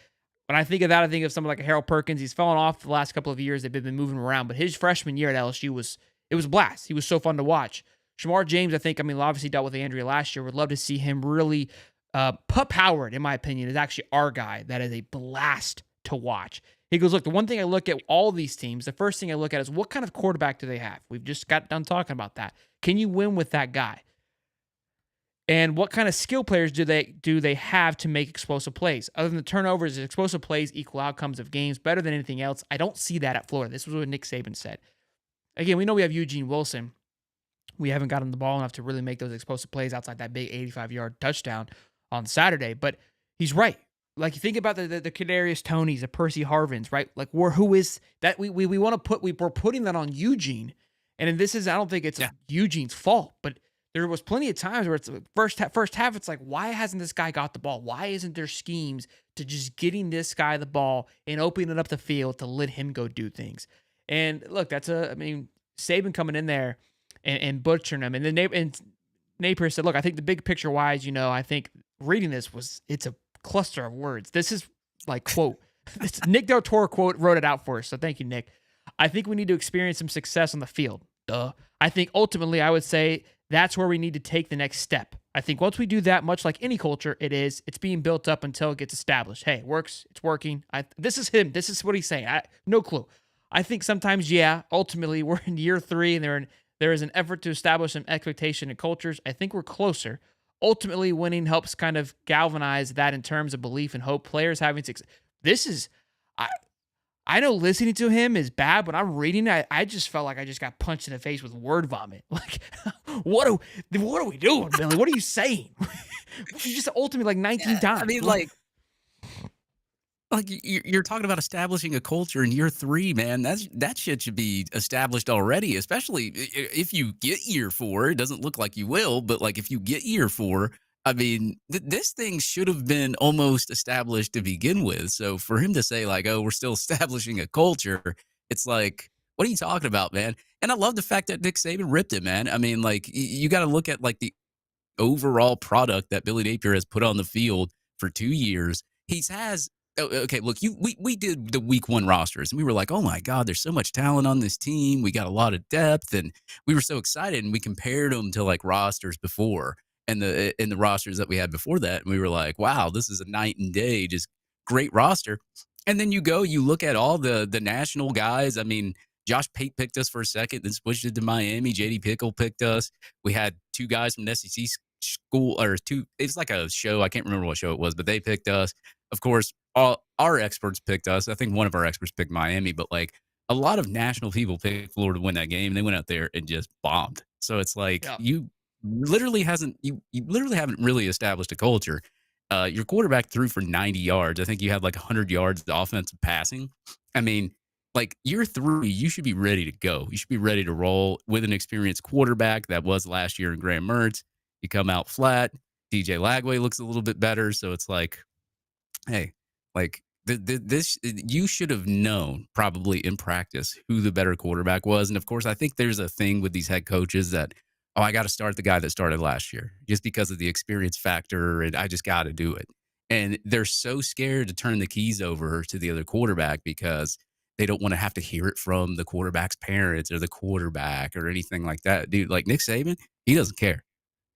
When I think of that, I think of someone like a Harold Perkins. He's fallen off the last couple of years. They've been moving around. But his freshman year at LSU was a blast. He was so fun to watch. Shamar James, obviously dealt with Andrea last year. Would love to see him really. Pup Howard, in my opinion, is actually our guy. That is a blast to watch. He goes, look, the one thing I look at all these teams, the first thing I look at is what kind of quarterback do they have? We've just got done talking about that. Can you win with that guy? And what kind of skill players do they have to make explosive plays? Other than the turnovers, explosive plays equal outcomes of games better than anything else. I don't see that at Florida. This was what Nick Saban said. Again, we know we have Eugene Wilson. We haven't gotten the ball enough to really make those explosive plays outside that big 85-yard touchdown on Saturday. But he's right. Like, you think about the Kadarius Tonys, the Percy Harvins, right? Like, who is that? We want to put, we're putting that on Eugene. And this is, I don't think it's Eugene's fault, but there was plenty of times where it's first half, it's like, why hasn't this guy got the ball? Why isn't there schemes to just getting this guy the ball and opening up the field to let him go do things? And look, Sabin coming in there and butchering him. And then Napier said, look, I think the big picture wise, I think reading this it's a cluster of words. This is like, quote, it's Nick Del Toro quote wrote it out for us. So thank you, Nick. I think we need to experience some success on the field. Duh. I think ultimately I would say that's where we need to take the next step. I think once we do that, much like any culture, it's being built up until it gets established. Hey, it works. It's working. This is him. This is what he's saying. No clue. I think sometimes, yeah, ultimately we're in year 3 and there is an effort to establish some expectation and cultures. I think we're closer. Ultimately, winning helps kind of galvanize that in terms of belief and hope. Players having success. This is, I, I know listening to him is bad, but I'm reading it. I just felt like I just got punched in the face with word vomit. Like, what are we doing, Billy? What are you saying? You just ultimately like 19 times. I mean, like you're talking about establishing a culture in year 3, man. That shit should be established already, especially if you get year 4. It doesn't look like you will, but like if you get year 4, I mean, this thing should have been almost established to begin with. So for him to say like, "Oh, we're still establishing a culture," it's like, what are you talking about, man? And I love the fact that Nick Saban ripped it, man. I mean, like you got to look at like the overall product that Billy Napier has put on the field for 2 years. Okay, look, we did the week 1 rosters and we were like, "Oh my God, there's so much talent on this team. We got a lot of depth," and we were so excited, and we compared them to like rosters before and the rosters that we had before that, and we were like, "Wow, this is a night and day, just great roster." And then you look at all the national guys. I mean, Josh Pate picked us for a second, then switched it to Miami. JD Pickle picked us. We had 2 guys from the SEC school, or 2. It's like a show. I can't remember what show it was, but they picked us. Of course, all our experts picked us. I think one of our experts picked Miami, but like a lot of national people picked Florida to win that game. They went out there and just bombed. So it's like Yeah. you literally haven't really established a culture. Your quarterback threw for 90 yards. I think you had like 100 yards of offensive passing. I mean, like year 3, you should be ready to go. You should be ready to roll with an experienced quarterback that was last year in Graham Mertz. You come out flat. DJ Lagway looks a little bit better. So it's like, hey, like this, you should have known probably in practice who the better quarterback was. And of course, I think there's a thing with these head coaches that, oh, I got to start the guy that started last year just because of the experience factor, and I just got to do it. And they're so scared to turn the keys over to the other quarterback because they don't want to have to hear it from the quarterback's parents or the quarterback or anything like that. Dude, like Nick Saban, he doesn't care.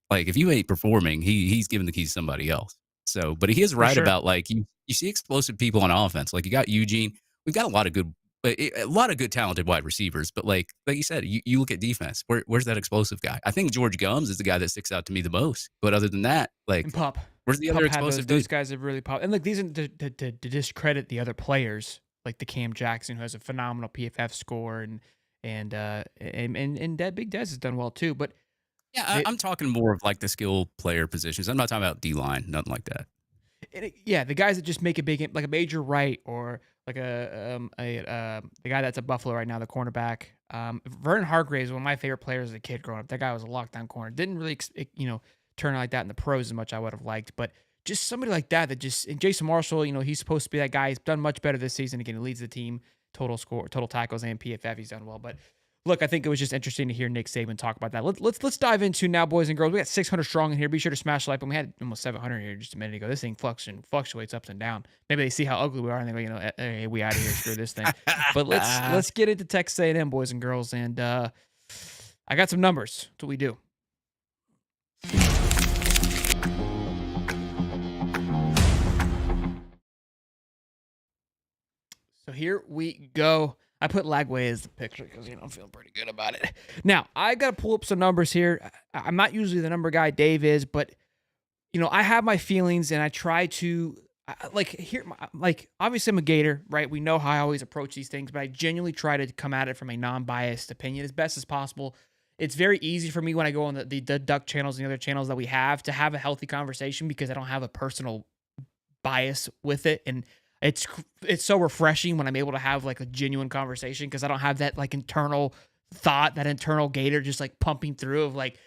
Like if you ain't performing, he's giving the keys to somebody else. So, but he is right sure. about like you see explosive people on offense. Like you got Eugene. We've got a lot of good talented wide receivers. But like you said, you look at defense. Where's that explosive guy? I think George Gums is the guy that sticks out to me the most. But other than that, like And Pup. where's the Pup other had explosive those dude? guys have really popped. And like these are to discredit the other players, like the Cam Jackson, who has a phenomenal PFF score, and Big Dez has done well too. But Yeah, I'm talking more of like the skill player positions. I'm not talking about D line, nothing like that. yeah, the guys that just make a big, like a Major Wright, or like the guy that's at Buffalo right now, the cornerback. Vernon Hargreaves, one of my favorite players as a kid growing up. That guy was a lockdown corner. Didn't really, turn out like that in the pros as much I would have liked, but just somebody like that just. And Jason Marshall, he's supposed to be that guy. He's done much better this season. Again, he leads the team total tackles, and PFF. He's done well, but. Look, I think it was just interesting to hear Nick Saban talk about that. Let's dive into now, boys and girls. We got 600 strong in here. Be sure to smash the like button. We had almost 700 here just a minute ago. This thing fluctuates up and down. Maybe they see how ugly we are and they go, hey, we out of here. Screw this thing. But let's get into Texas A&M, boys and girls. And I got some numbers. That's what we do. So here we go. I put Lagway as the picture because, I'm feeling pretty good about it. Now, I got to pull up some numbers here. I'm not usually the number guy Dave is, but, I have my feelings and I try to, obviously I'm a Gator, right? We know how I always approach these things, but I genuinely try to come at it from a non-biased opinion as best as possible. It's very easy for me when I go on the Duck channels and the other channels that we have to have a healthy conversation because I don't have a personal bias with it. And it's so refreshing when I'm able to have like a genuine conversation because I don't have that like internal thought, that internal Gator just like pumping through of like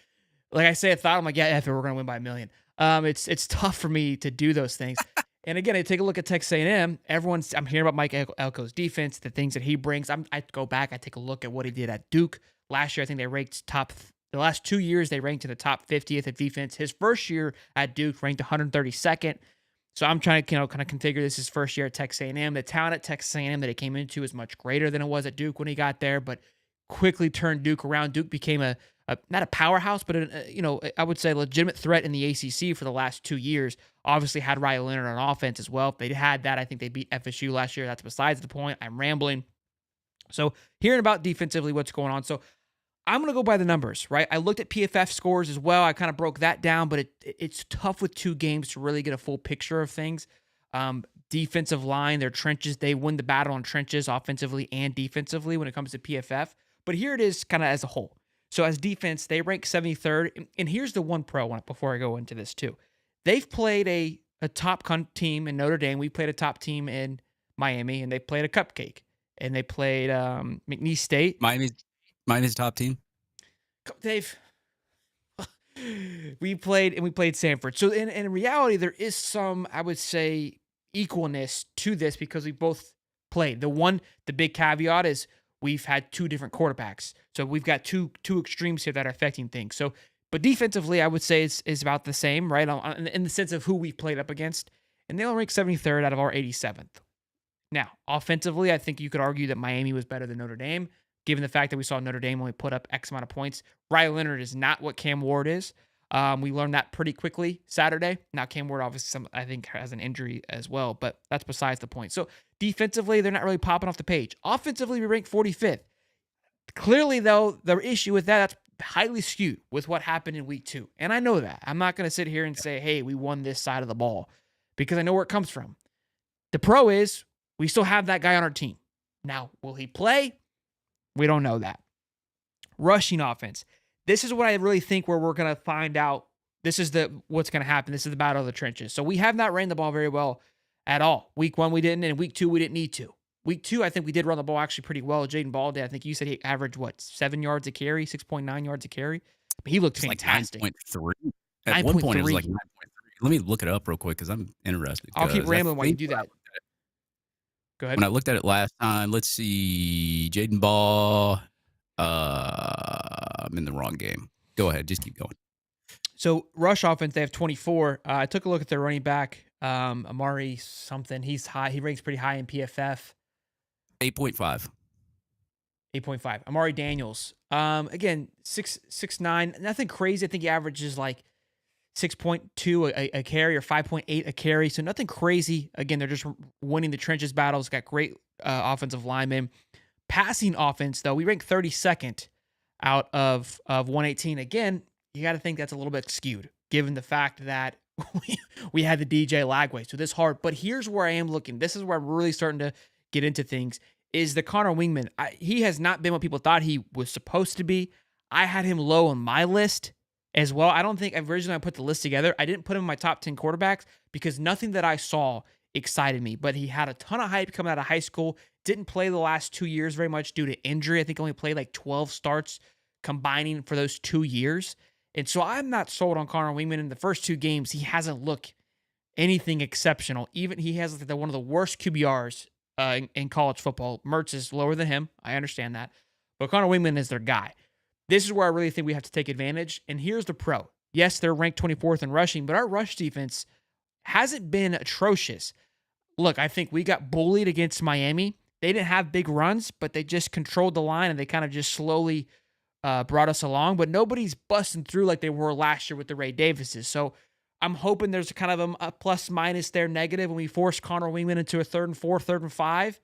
I say a thought, I'm like, yeah, F it, we're gonna win by 1,000,000. It's tough for me to do those things. And again, I take a look at Texas A&M. I'm hearing about Mike Elko's defense, the things that he brings. I go back, I take a look at what he did at Duke last year. I think they ranked the last 2 years they ranked in the top 50th at defense. His first year at Duke ranked 132nd. So I'm trying to, kind of configure this his first year at Texas A&M. The talent at Texas A&M that he came into is much greater than it was at Duke when he got there, but quickly turned Duke around. Duke became a not a powerhouse, but I would say a legitimate threat in the ACC for the last 2 years. Obviously had Riley Leonard on offense as well. If they had that, I think they beat FSU last year. That's besides the point. I'm rambling. So hearing about defensively what's going on. So I'm going to go by the numbers, right? I looked at PFF scores as well. I kind of broke that down, but it's tough with 2 games to really get a full picture of things. Defensive line, their trenches, they win the battle on trenches offensively and defensively when it comes to PFF. But here it is kind of as a whole. So as defense, they rank 73rd. And here's the one pro one before I go into this too. They've played a top team in Notre Dame. We played a top team in Miami, and they played a cupcake. And they played McNeese State. Miami's top team. We played Sanford. So in reality, there is some, I would say, equalness to this because we both played. The big caveat is we've had 2 different quarterbacks. So we've got two extremes here that are affecting things. So, but defensively, I would say is about the same, right? In the sense of who we've played up against. And they only rank 73rd out of our 87th. Now, offensively, I think you could argue that Miami was better than Notre Dame, given the fact that we saw Notre Dame only put up X amount of points. Riley Leonard is not what Cam Ward is. We learned that pretty quickly Saturday. Now, Cam Ward obviously, I think, has an injury as well, but that's besides the point. So defensively, they're not really popping off the page. Offensively, we rank 45th. Clearly, though, the issue with that's highly skewed with what happened in week 2. And I know that. I'm not going to sit here and say, hey, we won this side of the ball because I know where it comes from. The pro is we still have that guy on our team. Now, will he play? We don't know that. Rushing offense. This is what I really think where we're going to find out. This is what's going to happen. This is the battle of the trenches. So we have not ran the ball very well at all. Week 1, we didn't. And week 2, we didn't need to. Week 2, I think we did run the ball actually pretty well. Jaden Ball did. I think you said he averaged, 7 yards a carry, 6.9 yards a carry? But he looked fantastic. Like 9.3. At one point, it was like 9.3. Let me look it up real quick because I'm interested. I'll keep rambling while you do that. Go ahead. When I looked at it last time, let's see. Jaden Ball. I'm in the wrong game. Go ahead. Just keep going. So rush offense, they have 24. I took a look at their running back, Amari something. He's high. He ranks pretty high in PFF. 8.5. 8.5. Amari Daniels. Again, 6'9". Nothing crazy. I think he averages like 6.2 a carry or 5.8 a carry. So nothing crazy. Again, they're just winning the trenches battles. Got great offensive linemen. Passing offense, though, we rank 32nd out of 118. Again, you got to think that's a little bit skewed, given the fact that we had the DJ Lagway. So this hard. But here's where I am looking. This is where I'm really starting to get into things, is the Connor Wingman. He has not been what people thought he was supposed to be. I had him low on my list as well. I don't think originally I put the list together, I didn't put him in my top 10 quarterbacks because nothing that I saw excited me. But he had a ton of hype coming out of high school. Didn't play the last 2 years very much due to injury. I think only played like 12 starts combining for those 2 years. And so I'm not sold on Connor Wingman. In the first 2 games, he hasn't looked anything exceptional. Even he has like one of the worst QBRs in college football. Mertz is lower than him. I understand that. But Connor Wingman is their guy. This is where I really think we have to take advantage. And here's the pro. Yes, they're ranked 24th in rushing, but our rush defense hasn't been atrocious. Look, I think we got bullied against Miami. They didn't have big runs, but they just controlled the line and they kind of just slowly brought us along. But nobody's busting through like they were last year with the Ray Davises. So I'm hoping there's kind of a plus minus there negative when we force Connor Wingman into a 3rd and 4, 3rd and 5.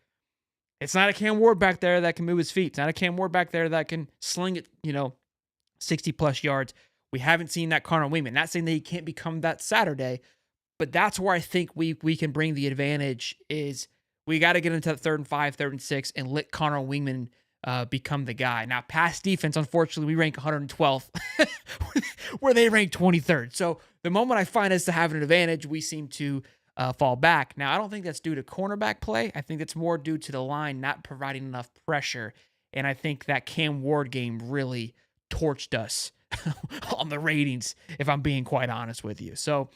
It's not a Cam Ward back there that can move his feet. It's not a Cam Ward back there that can sling it, 60-plus yards. We haven't seen that Connor Wingman. Not saying that he can't become that Saturday, but that's where I think we can bring the advantage is we got to get into that 3rd and 5, 3rd and 6, and let Connor Wingman become the guy. Now, pass defense, unfortunately, we rank 112th, where they rank 23rd. So the moment I find us to have an advantage, we seem to fall back. Now, I don't think that's due to cornerback play. I think it's more due to the line not providing enough pressure. And I think that Cam Ward game really torched us on the ratings, if I'm being quite honest with you. So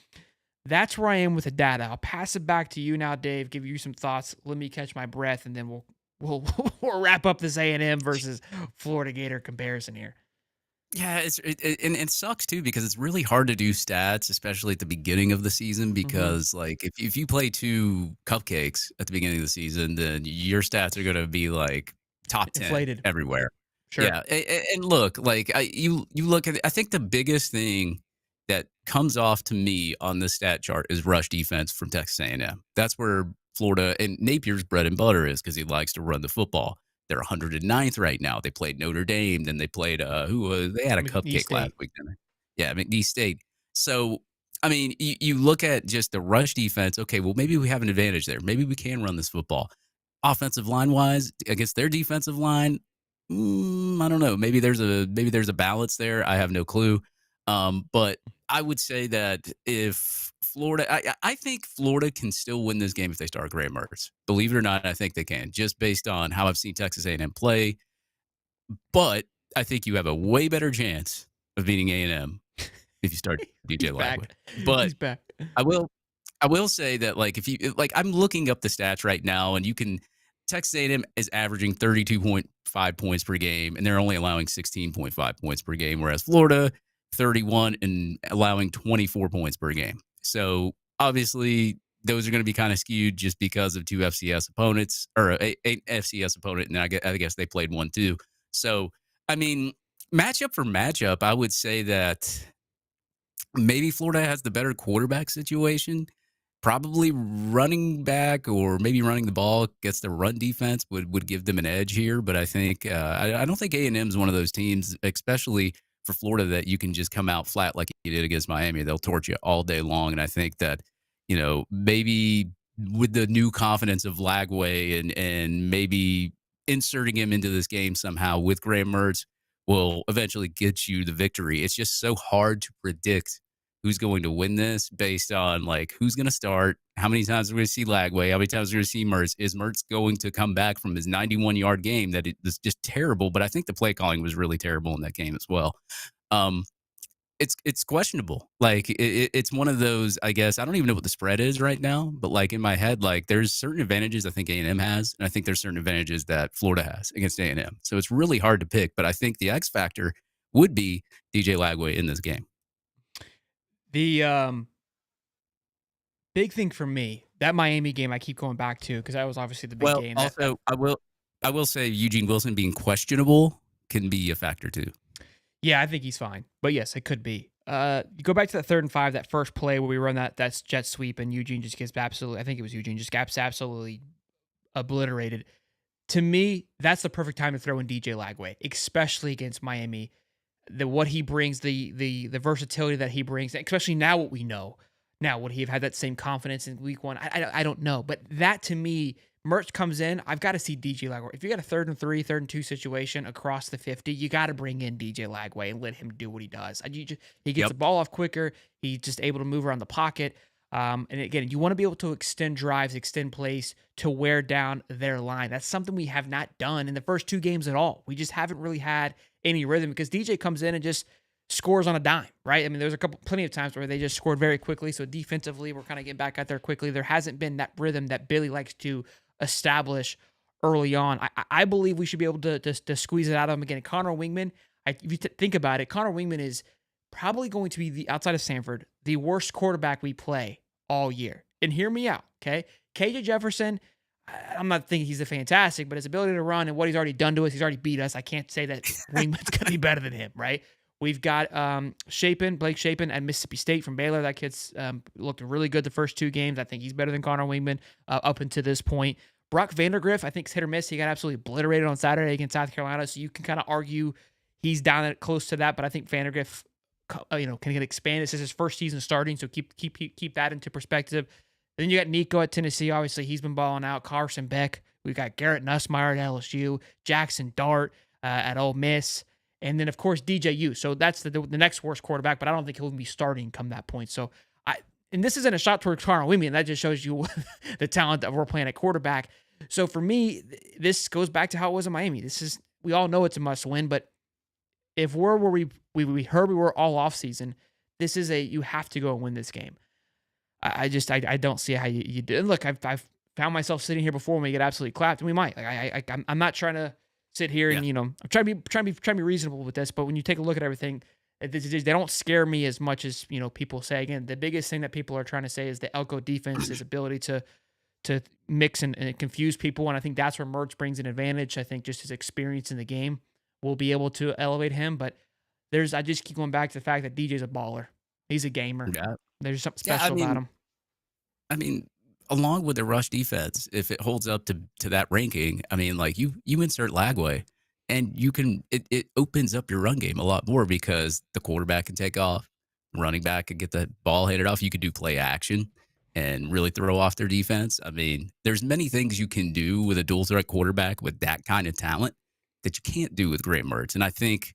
that's where I am with the data. I'll pass it back to you now, Dave, give you some thoughts. Let me catch my breath, and then we'll wrap up this A&M versus Florida Gator comparison here. Yeah, it sucks too because it's really hard to do stats, especially at the beginning of the season. Because like if you play 2 cupcakes at the beginning of the season, then your stats are going to be like top 10 inflated everywhere. Sure. Yeah, and look, like you look at. I think the biggest thing that comes off to me on the stat chart is rush defense from Texas A&M. That's where Florida and Napier's bread and butter is because he likes to run the football. They're 109th right now. They played Notre Dame, then they played who was they had a McNeese cupcake last State. week, didn't they? Yeah, McNeese State. So I mean, you look at just the rush defense. Okay, well maybe we have an advantage there. Maybe we can run this football. Offensive line wise against their defensive line, I don't know. Maybe there's a balance there. I have no clue. But I would say that if Florida, I think Florida can still win this game if they start Graham Mertz. Believe it or not, I think they can, just based on how I've seen Texas A&M play. But I think you have a way better chance of beating A&M if you start DJ He's back. Lagway. But He's back. I will say that like if you like I'm looking up the stats right now and you can Texas A&M is averaging 32.5 points per game and they're only allowing 16.5 points per game, whereas Florida 31 and allowing 24 points per game. So obviously those are going to be kind of skewed just because of two FCS opponents or a FCS opponent, and I guess they played one too. So I mean, matchup for matchup, I would say that maybe Florida has the better quarterback situation. Probably running back or maybe running the ball gets the run defense would give them an edge here. But I think I don't think A&M is one of those teams, especially for Florida, that you can just come out flat like you did against Miami. They'll torch you all day long. And I think that, maybe with the new confidence of Lagway and maybe inserting him into this game somehow with Graham Mertz will eventually get you the victory. It's just so hard to predict who's going to win this based on like who's going to start, how many times we're going to see Lagway, how many times we're going to see Mertz. Is Mertz going to come back from his 91-yard game that it was just terrible? But I think the play calling was really terrible in that game as well. It's questionable. Like it's one of those. I guess I don't even know what the spread is right now, but like in my head, like there's certain advantages I think A&M has, and I think there's certain advantages that Florida has against A&M. So it's really hard to pick. But I think the X factor would be DJ Lagway in this game. The big thing for me, that Miami game I keep going back to because that was obviously the big Well, game. also I will say Eugene Wilson being questionable can be a factor too. Yeah, I think he's fine. But yes, it could be. You go back to that 3rd and 5, that first play where we run that's jet sweep and Eugene just gets absolutely, I think it was Eugene, just gets absolutely obliterated. To me, that's the perfect time to throw in DJ Lagway, especially against Miami. What he brings, the versatility that he brings, especially now what we know. Now, would he have had that same confidence in week 1? I don't know. But that to me, Mertz comes in, I've got to see DJ Lagway. If you got a 3rd and 3, 3rd and 2 situation across the 50, you got to bring in DJ Lagway and let him do what he does. He gets the ball off quicker. He's just able to move around the pocket. And again, you want to be able to extend drives, extend plays to wear down their line. That's something we have not done in the first 2 games at all. We just haven't really had any rhythm because DJ comes in and just scores on a dime, right? I mean, there's plenty of times where they just scored very quickly. So defensively, we're kind of getting back out there quickly. There hasn't been that rhythm that Billy likes to establish early on. I believe we should be able to squeeze it out of him again. Connor Wingman, if you think about it, Connor Wingman is probably going to be outside of Sanford, the worst quarterback we play all year. And hear me out, okay? KJ Jefferson, I'm not thinking he's a fantastic, but his ability to run and what he's already done to us, he's already beat us. I can't say that Wingman's going to be better than him, right? We've got Blake Shapen at Mississippi State from Baylor. That kid's looked really good the first 2 games. I think he's better than Connor Wingman up until this point. Brock Vandergriff, I think, is hit or miss. He got absolutely obliterated on Saturday against South Carolina, so you can kind of argue he's down at close to that, but I think Vandergriff can get expanded. This is his first season starting, so keep that into perspective. Then you got Nico at Tennessee. Obviously, he's been balling out. Carson Beck. We've got Garrett Nussmeier at LSU. Jackson Dart at Ole Miss. And then, of course, DJU. So that's the next worst quarterback, but I don't think he'll be starting come that point. So, and this isn't a shot towards Connor Wingman. That just shows you the talent that we're playing at quarterback. So for me, this goes back to how it was in Miami. We all know it's a must win, but if we're where we heard we were all off season, this is you have to go and win this game. I don't see how you do. And look, I've found myself sitting here before when we get absolutely clapped, and we might. Like I'm not trying to sit here and I'm trying to be reasonable with this, but when you take a look at everything, they don't scare me as much as people say. Again, the biggest thing that people are trying to say is the Elko defense, his ability to mix and confuse people, and I think that's where Mertz brings an advantage. I think just his experience in the game will be able to elevate him. But I just keep going back to the fact that DJ's a baller. He's a gamer. Yeah. There's something Yeah, special about him. I mean, along with the rush defense, if it holds up to that ranking, I mean, like you insert Lagway, and it opens up your run game a lot more because the quarterback can take off, the running back can get the ball handed off. You could do play action and really throw off their defense. I mean, there's many things you can do with a dual threat quarterback with that kind of talent that you can't do with Graham Mertz. And I think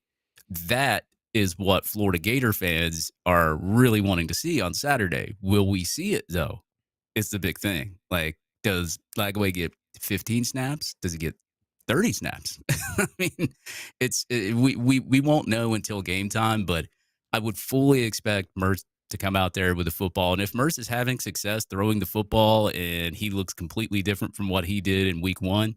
that is what Florida Gator fans are really wanting to see on Saturday. Will we see it though? It's the big thing. Like, does Lagway get 15 snaps? Does he get 30 snaps? I mean, we won't know until game time, but I would fully expect Mertz to come out there with the football. And if Mertz is having success throwing the football and he looks completely different from what he did in week 1,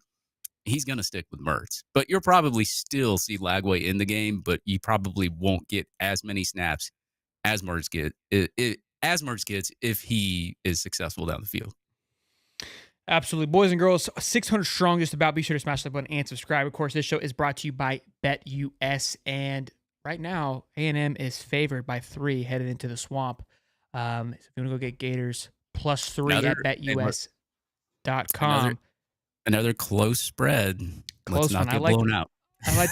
he's going to stick with Mertz. But you'll probably still see Lagway in the game, but you probably won't get as many snaps as Mertz gets if he is successful down the field. Absolutely. Boys and girls, 600 strong just about. Be sure to smash the button and subscribe. Of course, this show is brought to you by BetUS. And right now, A&M is favored by 3 headed into the swamp. So if you want to go get Gators +3 at BetUS.com. Another close spread. Close Let's not one. get blown out. I like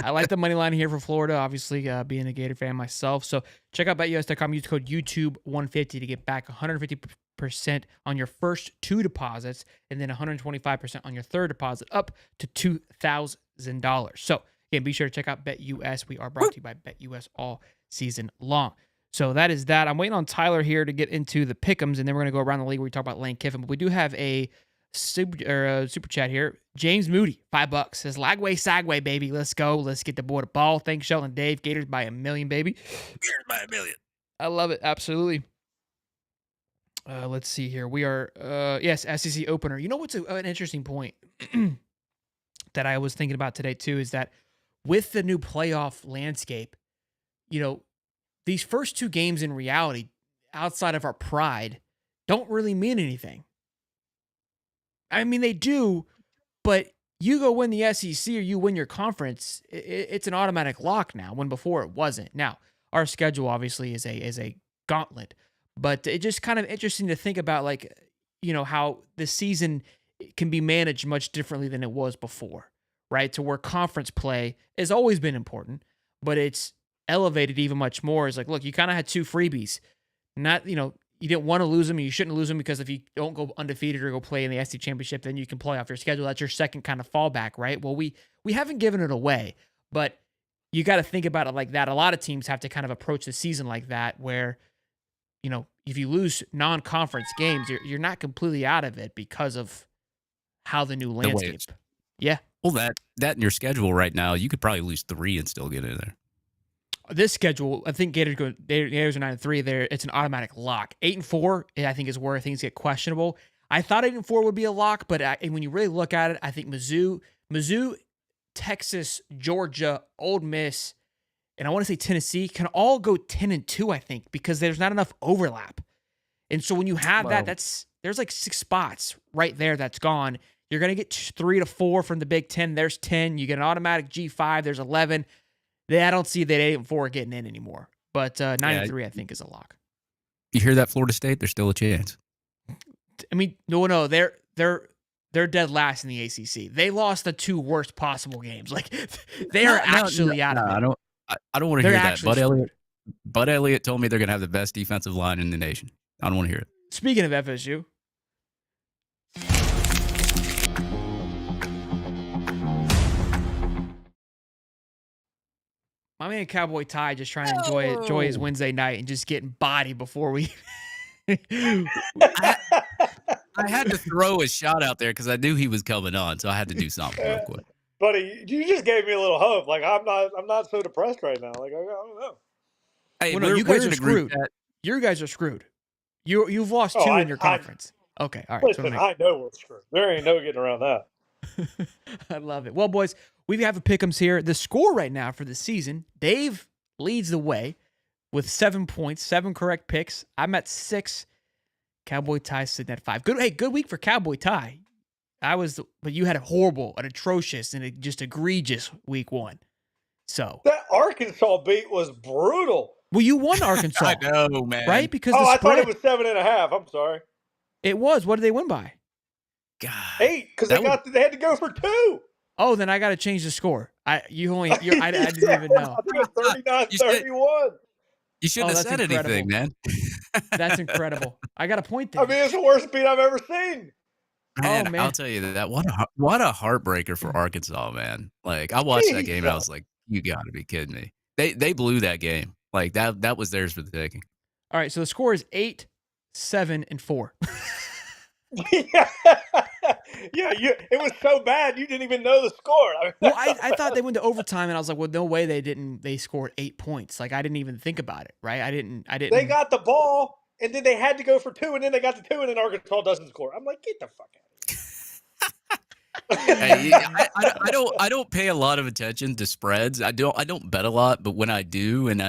I like the money line here for Florida, obviously being a Gator fan myself. So check out BetUS.com. Use code YouTube150 to get back 150% on your first 2 deposits and then 125% on your third deposit up to $2,000. So again, be sure to check out BetUS. We are brought to you by BetUS all season long. So that is that. I'm waiting on Tyler here to get into the pick'ems, and then we're going to go around the league where we talk about Lane Kiffin. But we do have a super chat here. James Moody, $5 says Lagway Sagway, baby. Let's go. Let's get the boy the ball. Thanks, Sheldon Dave. Gators by 1 million, baby. Gators by 1 million. I love it. Absolutely. Let's see here. We are, yes, SEC opener. You know what's an interesting point that I was thinking about today too is that with the new playoff landscape, you know, these first 2 games in reality, outside of our pride, don't really mean anything. I mean, they do, but you go win the SEC or you win your conference, it's an automatic lock now, when before it wasn't. Now, our schedule obviously is a gauntlet, but it's just kind of interesting to think about, like, you know, how the season can be managed much differently than it was before, right? To where conference play has always been important, but it's elevated even much more. It's like, look, you kind of had 2 freebies. Not, you know, you didn't want to lose them. You shouldn't lose them because if you don't go undefeated or go play in the SC championship, then you can play off your schedule. That's your second kind of fallback, right? Well, we haven't given it away, but you got to think about it like that. A lot of teams have to kind of approach the season like that, where, you know, if you lose non-conference games, you're not completely out of it because of how the new landscape. Yeah. Well, that in your schedule right now, you could probably lose 3 and still get in there. This schedule, I think Gators are 9-3. There, it's an automatic lock. 8-4, I think, is where things get questionable. I thought 8-4 would be a lock, but when you really look at it, I think Mizzou, Texas, Georgia, Ole Miss, and I want to say Tennessee can all go 10-2. I think because there's not enough overlap, and so when you have there's like 6 spots right there that's gone. You're gonna get 3 to 4 from the Big Ten. There's 10. You get an automatic G5. There's 11. I don't see that 8-4 getting in anymore, but 9-3 I think is a lock. You hear that, Florida State? There's still a chance. I mean, no, they're dead last in the ACC. They lost the 2 worst possible games. Like they are actually out of it. I don't want to hear that. Bud Elliott told me they're going to have the best defensive line in the nation. I don't want to hear it. Speaking of FSU. My man Cowboy Ty just trying to enjoy his Wednesday night and just getting bodied before we. I had to throw a shot out there because I knew he was coming on, so I had to do something real quick. Buddy, you just gave me a little hope. Like I'm not so depressed right now. Like I don't know. Hey, well, no, you guys are screwed. You guys are screwed. You've lost 2 in your conference. Okay, all right. Listen, I know we're screwed. There ain't no getting around that. I love it. Well, boys, we have a pick'ems here. The score right now for the season, Dave leads the way with 7 points, 7 correct picks. I'm at 6. Cowboy Ty sitting at 5. Good week for Cowboy Ty. But you had an atrocious and just egregious week 1. So, That Arkansas beat was brutal. well, you won Arkansas, I know, man. right? Because Oh, the I thought spread, it was 7.5. I'm sorry. it was. What did they win by? God, 8, because they had to go for 2. Oh, then I got to change the score. I didn't even know. I think it was You should- 39-31. You shouldn't have that's said anything, man. That's incredible. I got a point I there. mean, it's the worst beat I've ever seen. Man, man. I'll tell you that what a heartbreaker for Arkansas, man. Like I watched that game and I was like, you got to be kidding me. They blew that game. Like that was theirs for the taking. All right, so the score is 8, 7, and 4. yeah, it was so bad you didn't even know the score. Well, I thought they went to overtime, and I was like, well, no way they scored 8 points. Like I didn't even think about it, right? I didn't. They got the ball, and then they had to go for 2, and then they got the 2, and then Arkansas doesn't score. I'm like, get the fuck out of here. Hey, I don't pay a lot of attention to spreads. I don't bet a lot, but when I do, and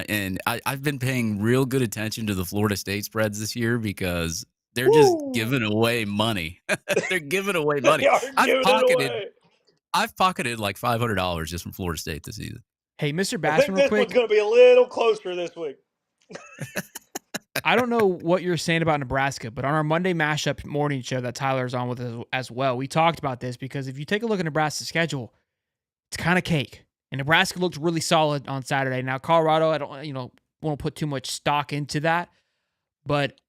I've been paying real good attention to the Florida State spreads this year because they're just giving away money. They're giving away money. I've pocketed like $500 just from Florida State this season. Hey, Mr. I Bassman, think real this quick. one's going to be a little closer this week. I don't know what you're saying about Nebraska, but on our Monday mashup morning show that Tyler's on with us as well, we talked about this because if you take a look at Nebraska's schedule, it's kind of cake. And Nebraska looked really solid on Saturday. Now, Colorado, I don't, won't put too much stock into that, but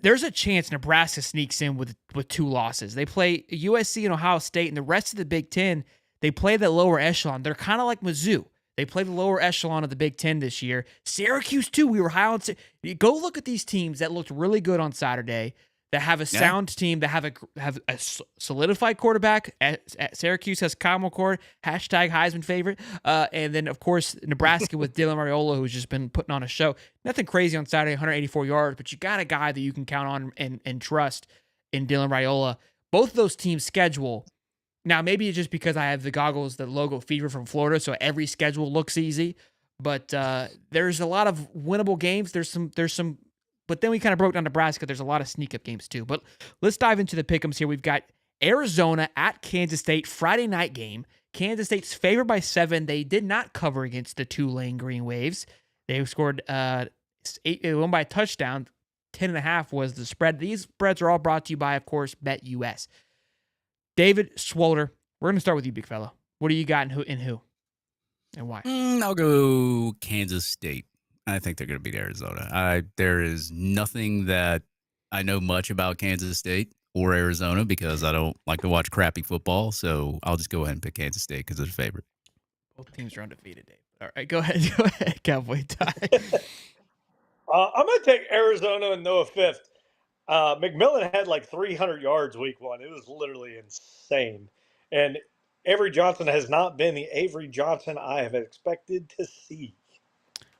there's a chance Nebraska sneaks in with 2 losses. They play USC and Ohio State, and the rest of the Big Ten, they play the lower echelon. They're kind of like Mizzou. They play the lower echelon of the Big Ten this year. Syracuse, too. We were high on. Go look at these teams that looked really good on Saturday, that have a sound team, that have a solidified quarterback. Syracuse has Kyle McCord, hashtag Heisman favorite. And then, of course, Nebraska with Dylan Raiola, who's just been putting on a show. Nothing crazy on Saturday, 184 yards, but you got a guy that you can count on and trust in Dylan Raiola. Both of those teams' schedule. Now, maybe it's just because I have the goggles, the logo fever from Florida, so every schedule looks easy. But there's a lot of winnable games. There's some, but then we kind of broke down Nebraska. There's a lot of sneak up games too. But let's dive into the pick'ems here. We've got Arizona at Kansas State, Friday night game. Kansas State's favored by 7. They did not cover against the Tulane Green Waves. They scored 8. They won by a touchdown. 10.5 was the spread. These spreads are all brought to you by, of course, BetUS. David Swolder, we're going to start with you, big fella. What do you got and who? And why? I'll go Kansas State. I think they're going to beat Arizona. There is nothing that I know much about Kansas State or Arizona because I don't like to watch crappy football. So I'll just go ahead and pick Kansas State because they're the favorite. Both teams are undefeated, Dave. All right, go ahead. Go ahead, Cowboy Ty. I'm going to take Arizona and Noah fifth. McMillan had like 300 yards week 1. It was literally insane. And Avery Johnson has not been the Avery Johnson I have expected to see.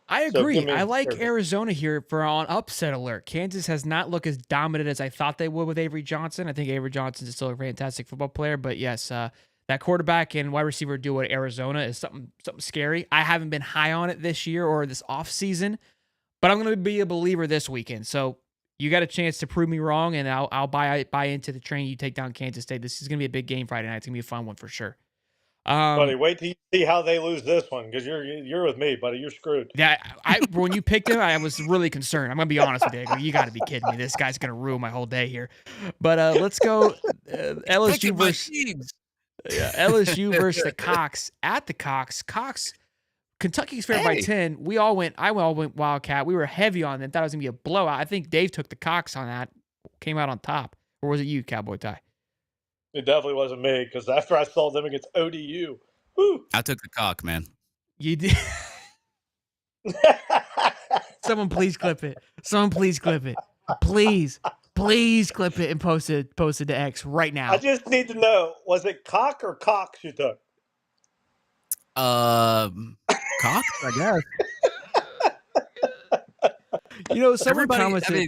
I agree. I like Arizona here for on upset alert. Kansas has not looked as dominant as I thought they would with Avery Johnson. I think Avery Johnson is still a fantastic football player, but yes, that quarterback and wide receiver duo at Arizona is something scary. I haven't been high on it this year or this offseason, but I'm going to be a believer this weekend. So you got a chance to prove me wrong, and I'll buy into the train. You take down Kansas State. This is going to be a big game Friday night. It's going to be a fun one for sure. Buddy, wait till you see how they lose this one because you're with me, buddy. You're screwed. Yeah, when you picked him, I was really concerned. I'm going to be honest with you. You got to be kidding me. This guy's going to ruin my whole day here. But let's go LSU versus the Cox at the Cox. Kentucky's favored by 10. I went Wildcat. We were heavy on them. Thought it was going to be a blowout. I think Dave took the Cox on that. Came out on top. Or was it you, Cowboy Ty? It definitely wasn't me because after I saw them against ODU. Whew. I took the cock, man. You did. Someone please clip it. Please clip it and post it to X right now. I just need to know, was it cock or Cox you took? Cock, I guess.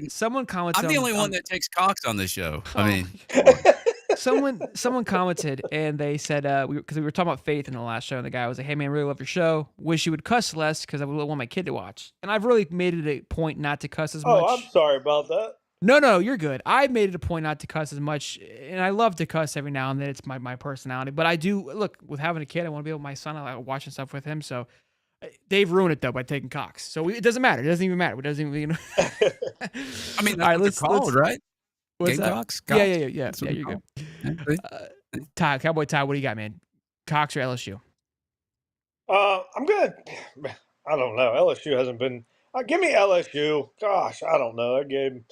Someone commented. I'm the only one that takes cocks on this show. Someone commented and they said because we were talking about faith in the last show, and the guy was like, "Hey man, really love your show. Wish you would cuss less because I would want my kid to watch." And I've really made it a point not to cuss as much. Oh, I'm sorry about that. No, you're good. I made it a point not to cuss as much, and I love to cuss every now and then. It's my personality. But I do, look, with having a kid, I want to be with my son. I like watching stuff with him. So they've ruined it, though, by taking Cox. So it doesn't matter. It doesn't even matter. It doesn't even, I mean, that's all right, what they're called, right? What's that? Gamecocks? Yeah, That's what you're they're good. called. Ty, Cowboy Ty, what do you got, man? Cox or LSU? I'm gonna. I don't know. LSU hasn't been. Give me LSU. Gosh, I don't know. That game.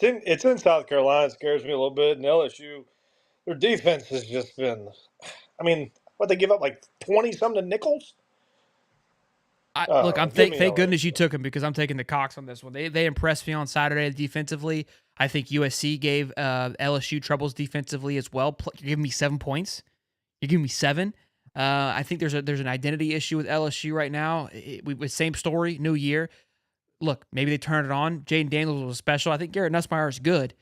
It's in South Carolina. It scares me a little bit. And LSU, their defense has just been. I mean, what they give up like 20 something to Nichols. Look, I'm Give me thank goodness LSU. you took him because I'm taking the Cox on this one. They impressed me on Saturday defensively. I think USC gave LSU troubles defensively as well. You're giving me 7 points. You're giving me 7. I think there's an identity issue with LSU right now. With same story, new year. Look, maybe they turned it on. Jaden Daniels was special. I think Garrett Nussmeier is good,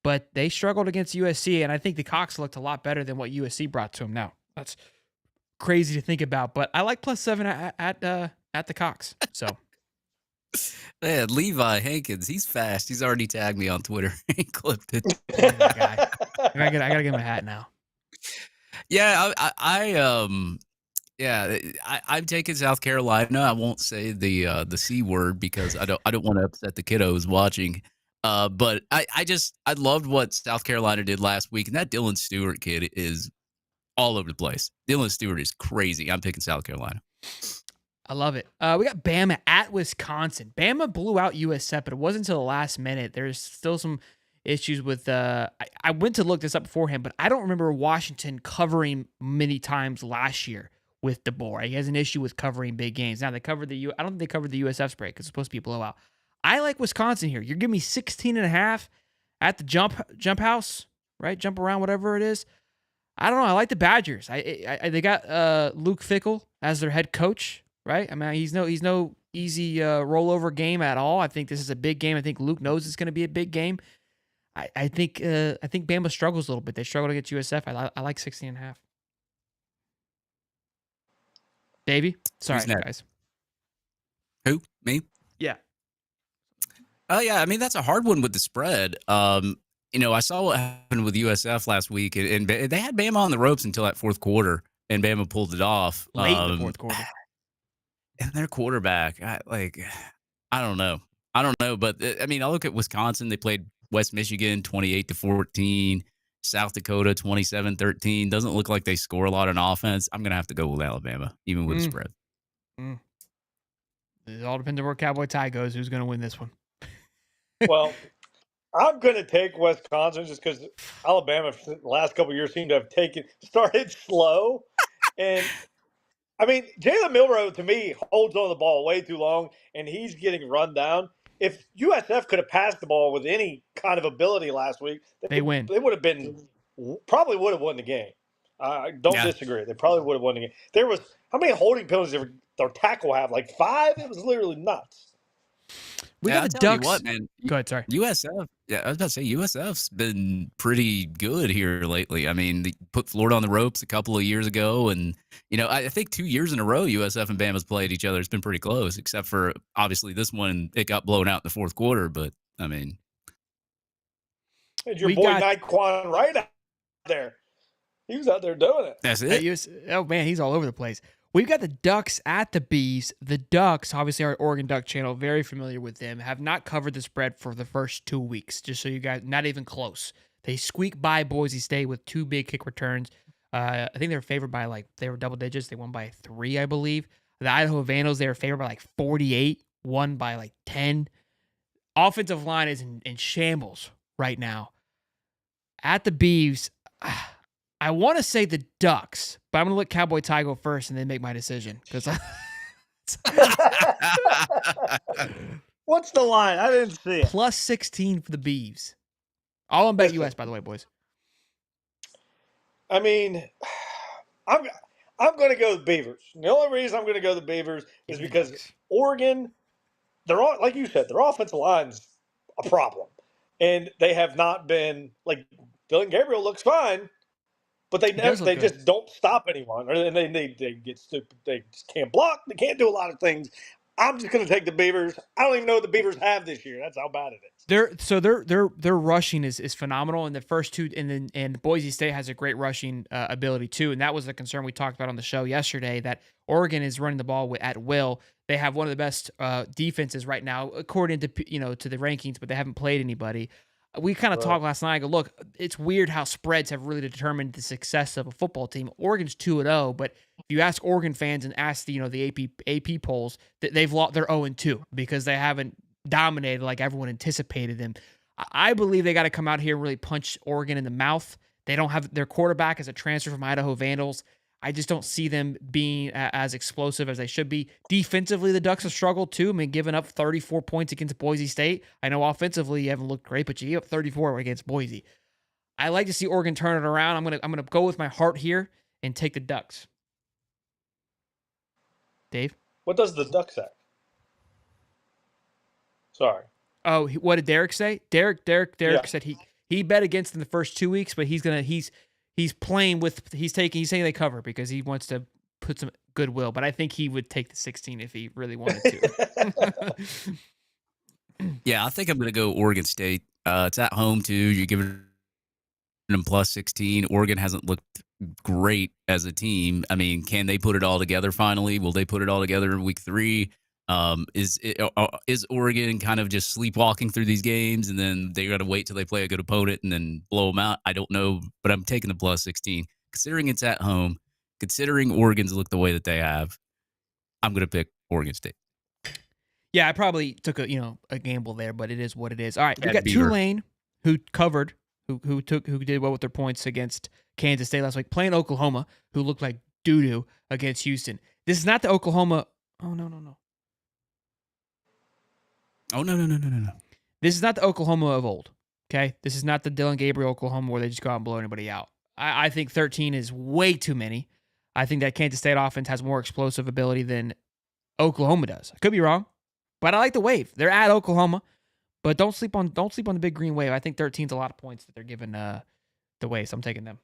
but they struggled against USC, and I think the Cox looked a lot better than what USC brought to them. Now that's crazy to think about, but I like +7 at the Cox. So. Man, Levi Hankins, he's fast. He's already tagged me on Twitter. He clipped it. Guy. I gotta give him a hat now. Yeah, I'm taking South Carolina. I won't say the C word because I don't want to upset the kiddos watching. But I loved what South Carolina did last week, and that Dylan Stewart kid is all over the place. Dylan Stewart is crazy. I'm picking South Carolina. I love it. We got Bama at Wisconsin. Bama blew out USF, but it wasn't until the last minute. There's still some issues with I went to look this up beforehand, but I don't remember Washington covering many times last year with DeBoer. He has an issue with covering big games. Now they covered I don't think they covered the USF spread because it's supposed to be a blowout. I like Wisconsin here. You're giving me 16.5 at the jump house, right? Jump around, whatever it is. I don't know. I like the Badgers. They got Luke Fickell as their head coach, right? I mean, he's no easy rollover game at all. I think this is a big game. I think Luke knows it's going to be a big game. I think Bama struggles a little bit. They struggle against USF. I like 16.5. Davey? Sorry, guys. Who? Me? Yeah. Oh, yeah. I mean, that's a hard one with the spread. I saw what happened with USF last week, and they had Bama on the ropes until that fourth quarter, and Bama pulled it off. Late in the fourth quarter. And their quarterback, I don't know. But, I mean, I look at Wisconsin. They played West Michigan 28-14. South Dakota 27-13. Doesn't look like they score a lot on offense. I'm going to have to go with Alabama, even with the spread. It all depends on where Cowboy Ty goes. Who's going to win this one? Well, I'm going to take Wisconsin just because Alabama, for the last couple of years, seemed to have started slow. And, I mean, Jalen Milroe, to me, holds on the ball way too long, and he's getting run down. If USF could have passed the ball with any kind of ability last week, they win. They would have probably would have won the game. I don't disagree. They probably would have won the game. There was how many holding penalties did their tackle have? Like 5? It was literally nuts. We got the Ducks. What, man? Go ahead, sorry. USF. Yeah, I was about to say USF's been pretty good here lately. I mean, they put Florida on the ropes a couple of years ago, and I think 2 years in a row USF and Bama's played each other. It's been pretty close, except for obviously this one it got blown out in the fourth quarter. But I mean, and your boy Naquan Wright out there. He was out there doing it. That's it. Oh man, he's all over the place. We've got the Ducks at the Bees. The Ducks, obviously our Oregon Duck channel, very familiar with them, have not covered the spread for the first 2 weeks, just so you guys, not even close. They squeak by Boise State with 2 big kick returns. I think they were favored by they were double digits. They won by 3, I believe. The Idaho Vandals, they were favored by 48, won by 10. Offensive line is in shambles right now. At the Bees, I want to say the Ducks, but I'm going to let Cowboy Ty go first and then make my decision. What's the line? I didn't see it. +16 for the Beavs. All on Bet US, by the way, boys. I mean, I'm going to go with Beavers. The only reason I'm going to go with the Beavers is because Oregon, like you said, their offensive line's a problem. And they have not been, Dylan Gabriel looks fine, but they just don't stop anyone. And they get stupid. They just can't block. They can't do a lot of things. I'm just going to take the Beavers. I don't even know what the Beavers have this year. That's how bad it is. Their rushing is phenomenal, and the first two, and Boise State has a great rushing ability too, and that was the concern we talked about on the show yesterday, that Oregon is running the ball at will. They have one of the best defenses right now, according to to the rankings, but they haven't played anybody. We kind of talked last night. I go, look, it's weird how spreads have really determined the success of a football team. Oregon's 2-0, but if you ask Oregon fans and ask the AP polls, that they've lost, they're 0-2 because they haven't dominated like everyone anticipated them. I believe they got to come out here and really punch Oregon in the mouth. They don't have their quarterback as a transfer from Idaho Vandals. I just don't see them being as explosive as they should be. Defensively, the Ducks have struggled too. I mean, giving up 34 points against Boise State. I know offensively you haven't looked great, but you gave up 34 against Boise. I like to see Oregon turn it around. I'm gonna go with my heart here and take the Ducks. Dave? What does the Ducks say? Sorry. Oh, what did Derek say? Derek Yeah. said he bet against them the first 2 weeks, but he's saying they cover because he wants to put some goodwill. But I think he would take the 16 if he really wanted to. Yeah, I think I'm going to go Oregon State. It's at home too. You're giving them plus 16. Oregon hasn't looked great as a team. I mean, can they put it all together finally? Will they put it all together in week 3? Is Oregon kind of just sleepwalking through these games and then they got to wait till they play a good opponent and then blow them out? I don't know, but I'm taking the plus 16. Considering it's at home, considering Oregon's look the way that they have, I'm going to pick Oregon State. Yeah, I probably took a gamble there, but it is what it is. All right, we got Beaver. Tulane, who covered, who did well with their points against Kansas State last week, playing Oklahoma, who looked like doo-doo against Houston. This is not the Oklahoma. Oh, no. Oh, no. This is not the Oklahoma of old, okay? This is not the Dylan Gabriel Oklahoma where they just go out and blow anybody out. I think 13 is way too many. I think that Kansas State offense has more explosive ability than Oklahoma does. I could be wrong, but I like the wave. They're at Oklahoma, but don't sleep on the big green wave. I think 13 is a lot of points that they're giving the wave, so I'm taking them.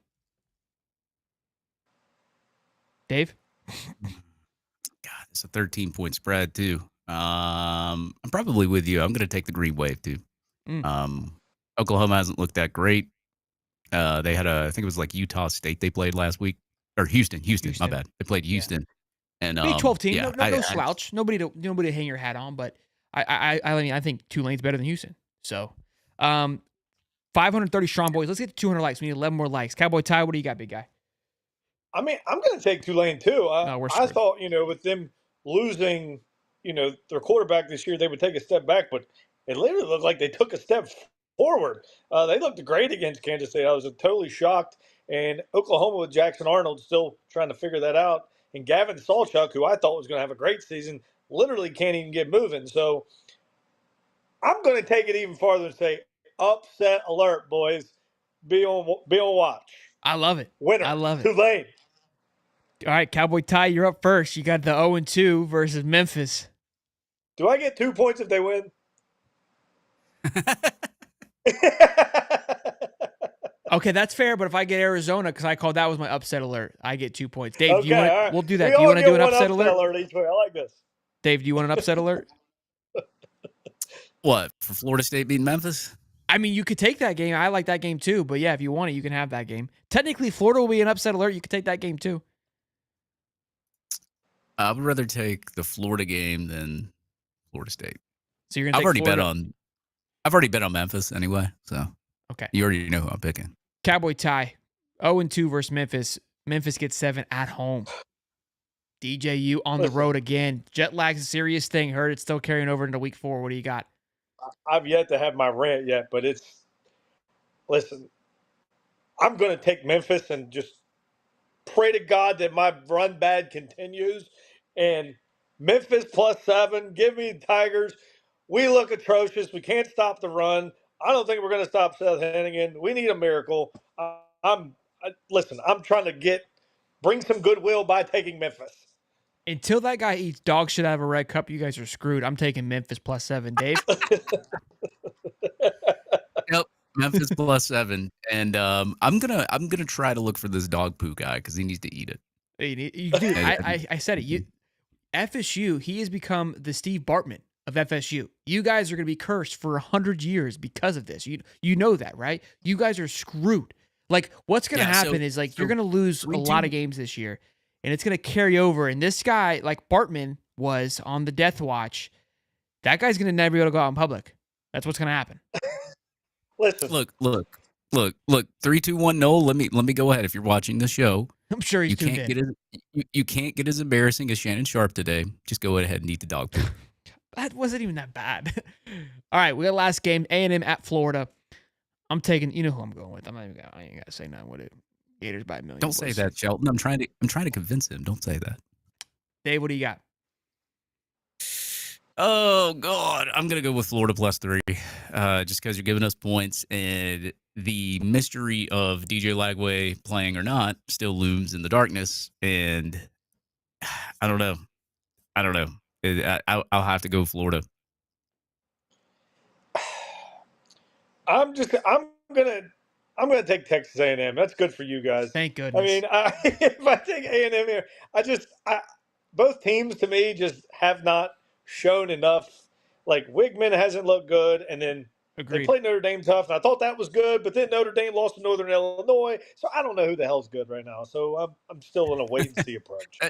Dave? God, it's a 13-point spread too. I'm probably with you. I'm going to take the green wave too. Oklahoma hasn't looked that great. They had I think it was like Utah State they played last week, or Houston. My bad. They played Houston, and Big 12 team. Yeah, no slouch. Nobody to hang your hat on, but I think Tulane's better than Houston. So, 530 strong boys. Let's get to 200 likes. We need 11 more likes. Cowboy Ty, what do you got, big guy? I mean, I'm going to take Tulane too. I thought, with them losing, their quarterback this year, they would take a step back, but it literally looked like they took a step forward. They looked great against Kansas State. I was totally shocked. And Oklahoma with Jackson Arnold still trying to figure that out. And Gavin Sawchuk, who I thought was going to have a great season, literally can't even get moving. So I'm going to take it even farther and say, upset alert, boys. Be on watch. I love it. Winner. I love it. Tulane. All right, Cowboy Ty, you're up first. You got the 0-2 versus Memphis. Do I get 2 points if they win? Okay, that's fair, but if I get Arizona, because I called that was my upset alert, I get 2 points. Dave, okay, right. We'll do that. Do you want to do an upset alert? Each way. I like this. Dave, do you want an upset alert? What, for Florida State beating Memphis? I mean, you could take that game. I like that game too, but yeah, if you want it, you can have that game. Technically, Florida will be an upset alert. You could take that game too. I would rather take the Florida game than Florida State. So you're gonna. I've already bet on Memphis anyway, so okay. You already know who I'm picking. Cowboy Ty, 0-2 versus Memphis. Memphis gets 7 at home. DJU on the road again. Jet lag's a serious thing. Heard it's still carrying over into week 4. What do you got? I've yet to have my rant yet, but listen, I'm going to take Memphis and just pray to God that my run bad continues. And Memphis plus 7, give me Tigers. We look atrocious. We can't stop the run. I don't think we're going to stop Seth Hennigan. We need a miracle. Listen, I'm trying to bring some goodwill by taking Memphis. Until that guy eats dog shit out of a red cup, you guys are screwed. I'm taking Memphis plus 7. Dave? Yep, Memphis plus 7. And I'm gonna try to look for this dog poo guy because he needs to eat it. You do. I said it. FSU, he has become the Steve Bartman of FSU. You guys are going to be cursed for 100 years because of this. You know that, right? You guys are screwed. Like, what's going to happen is, like, you're going to lose a lot of games this year, and it's going to carry over. And this guy, like Bartman was on the death watch, that guy's going to never be able to go out in public. That's what's going to happen. Listen. Look. 3, 2, 1. Noel, let me go ahead. If you're watching the show, I'm sure he's tuned in. You can't get as embarrassing as Shannon Sharp today. Just go ahead and eat the dog food. That wasn't even that bad. All right, we got last game, A&M at Florida. I'm taking, you know who I'm going with. I ain't got to say nothing with it. Gators by a million. Don't say that, Shelton. I'm trying to convince him. Don't say that. Dave, what do you got? Oh God, I'm gonna go with Florida +3, just because you're giving us points, and the mystery of DJ Lagway playing or not still looms in the darkness, and I don't know. I'll have to go Florida. I'm gonna take Texas A&M. That's good for you guys. Thank goodness. I mean, if I take A&M here, both teams to me just have not shown enough. Like, Wigman hasn't looked good, and then they played Notre Dame tough, and I thought that was good, but then Notre Dame lost to Northern Illinois, so I don't know who the hell's good right now. So I'm still in a wait-and-see approach.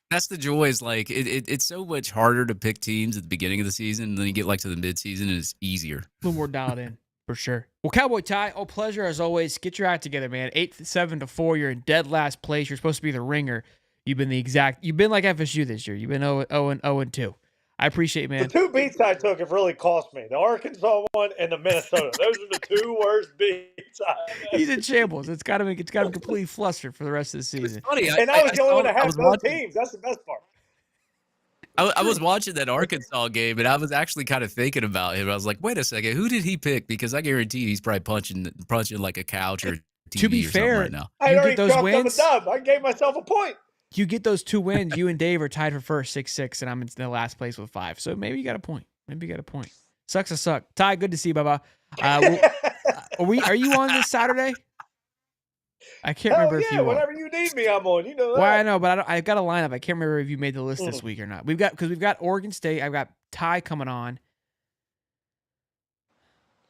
That's the joy. Is like it's so much harder to pick teams at the beginning of the season, and then you get like to the midseason, and it's easier. A little more dialed in. For sure. Well, Cowboy Ty, pleasure as always. Get your act together, man. 8-7-4. You're in dead last place. You're supposed to be the ringer. You've been like FSU this year. You've been 0-2. I appreciate it, man. The 2 beats I took have really cost me. The Arkansas one and the Minnesota. Those are the 2 worst beats. He's in shambles. It's got him completely flustered for the rest of the season. It's funny. I was the only one to have both teams. That's the best part. I was watching that Arkansas game, and I was actually kind of thinking about him. I was like, wait a second, who did he pick? Because I guarantee he's probably punching like a couch or TV to be fair, right now. I already dropped him a dub. I gave myself a point. You get those 2 wins, you and Dave are tied for first, 6-6, and I'm in the last place with 5. So maybe you got a point. Sucks to suck. Ty, good to see you, Baba. Are you on this Saturday? I can't remember if you whenever you need me, I'm on. You know that. Well, I know, but I've got a lineup. I can't remember if you made the list this week or not. We've got Oregon State. I've got Ty coming on.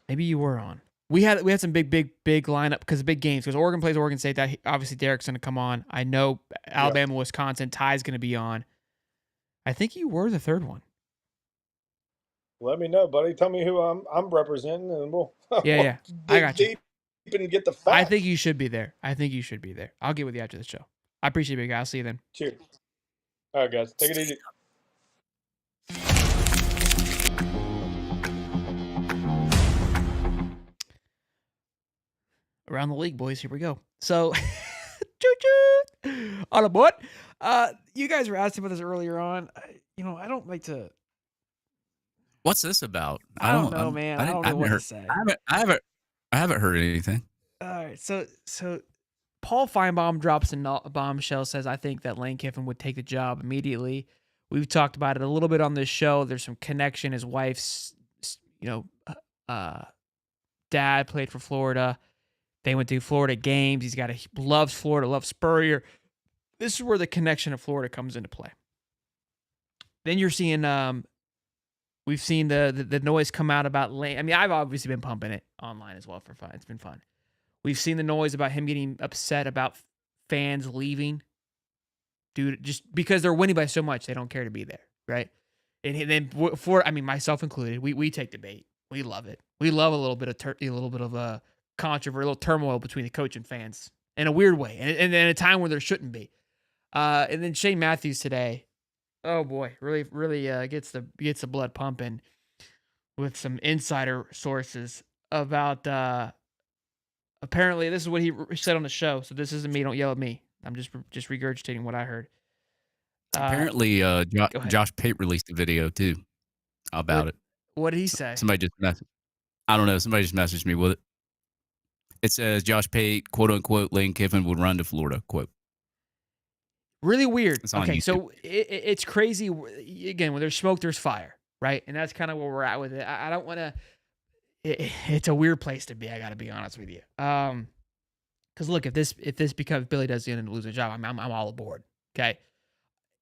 Maybe you were on. We had some big lineup because of big games. Because Oregon plays Oregon State. That obviously Derek's going to come on. I know Alabama, Wisconsin. Ty's going to be on. I think you were the third one. Let me know, buddy. Tell me who I'm representing, and we'll yeah. I got you. And get the facts. I think you should be there. I'll get with you after the show. I appreciate it, big guy. I'll see you then. Cheers. All right, guys. Take it easy. Around the league, boys. Here we go. So, choo-choo. On a board. You guys were asking about this earlier on. I don't like to. What's this about? I don't know, man. I don't know what to say. I haven't heard anything. All right, so Paul Feinbaum drops a bombshell, says, I think that Lane Kiffin would take the job immediately. We've talked about it a little bit on this show. There's some connection. His wife's, dad played for Florida. They went to Florida games. He loves Florida, loves Spurrier. This is where the connection of Florida comes into play. Then you're seeing, we've seen the noise come out about Lane. I mean, I've obviously been pumping it online as well for fun. It's been fun. We've seen the noise about him getting upset about fans leaving, dude, just because they're winning by so much, they don't care to be there, right? And then myself included, we take the bait. We love it. We love a little bit of a controversy, a little turmoil between the coach and fans in a weird way, and in a time where there shouldn't be. And then Shane Matthews today, oh boy, really gets the blood pumping with some insider sources about. Apparently, this is what he said on the show. So this isn't me. Don't yell at me. I'm just regurgitating what I heard. Apparently, Josh Pate released a video too about it. What did he say? Somebody just messaged. I don't know. Somebody just messaged me with it. It says Josh Pate, quote unquote, Lane Kiffin would run to Florida. Quote. Really weird. Okay, so it's crazy. Again, when there's smoke, there's fire, right? And that's kind of where we're at with it. I don't want to. It's a weird place to be. I got to be honest with you. Because look, if this becomes Billy does end up losing a job, I'm all aboard. Okay.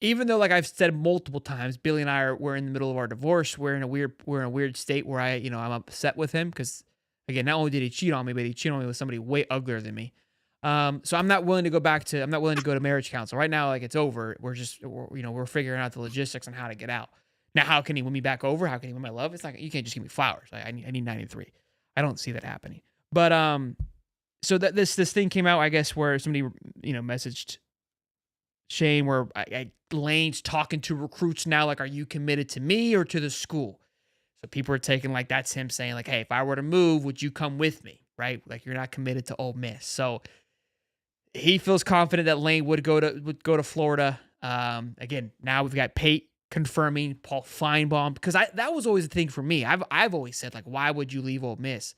even though, like I've said multiple times, Billy and we're in the middle of our divorce. We're in a weird state where I'm upset with him because, again, not only did he cheat on me, but he cheated on me with somebody way uglier than me. So I'm not willing to go to marriage counsel right now. Like, it's over. We're figuring out the logistics on how to get out. Now, how can he win me back over? How can he win my love? It's like, you can't just give me flowers. I need 93. I don't see that happening. But so that this thing came out, I guess, where somebody messaged Shane, where Lane's talking to recruits now, like, are you committed to me or to the school? So people are taking like that's him saying like, hey, if I were to move, would you come with me? Right? Like, you're not committed to Ole Miss. So he feels confident that Lane would go to Florida. Again, now we've got Pate confirming Paul Feinbaum, because that was always the thing for me. I've always said, like, why would you leave Ole Miss?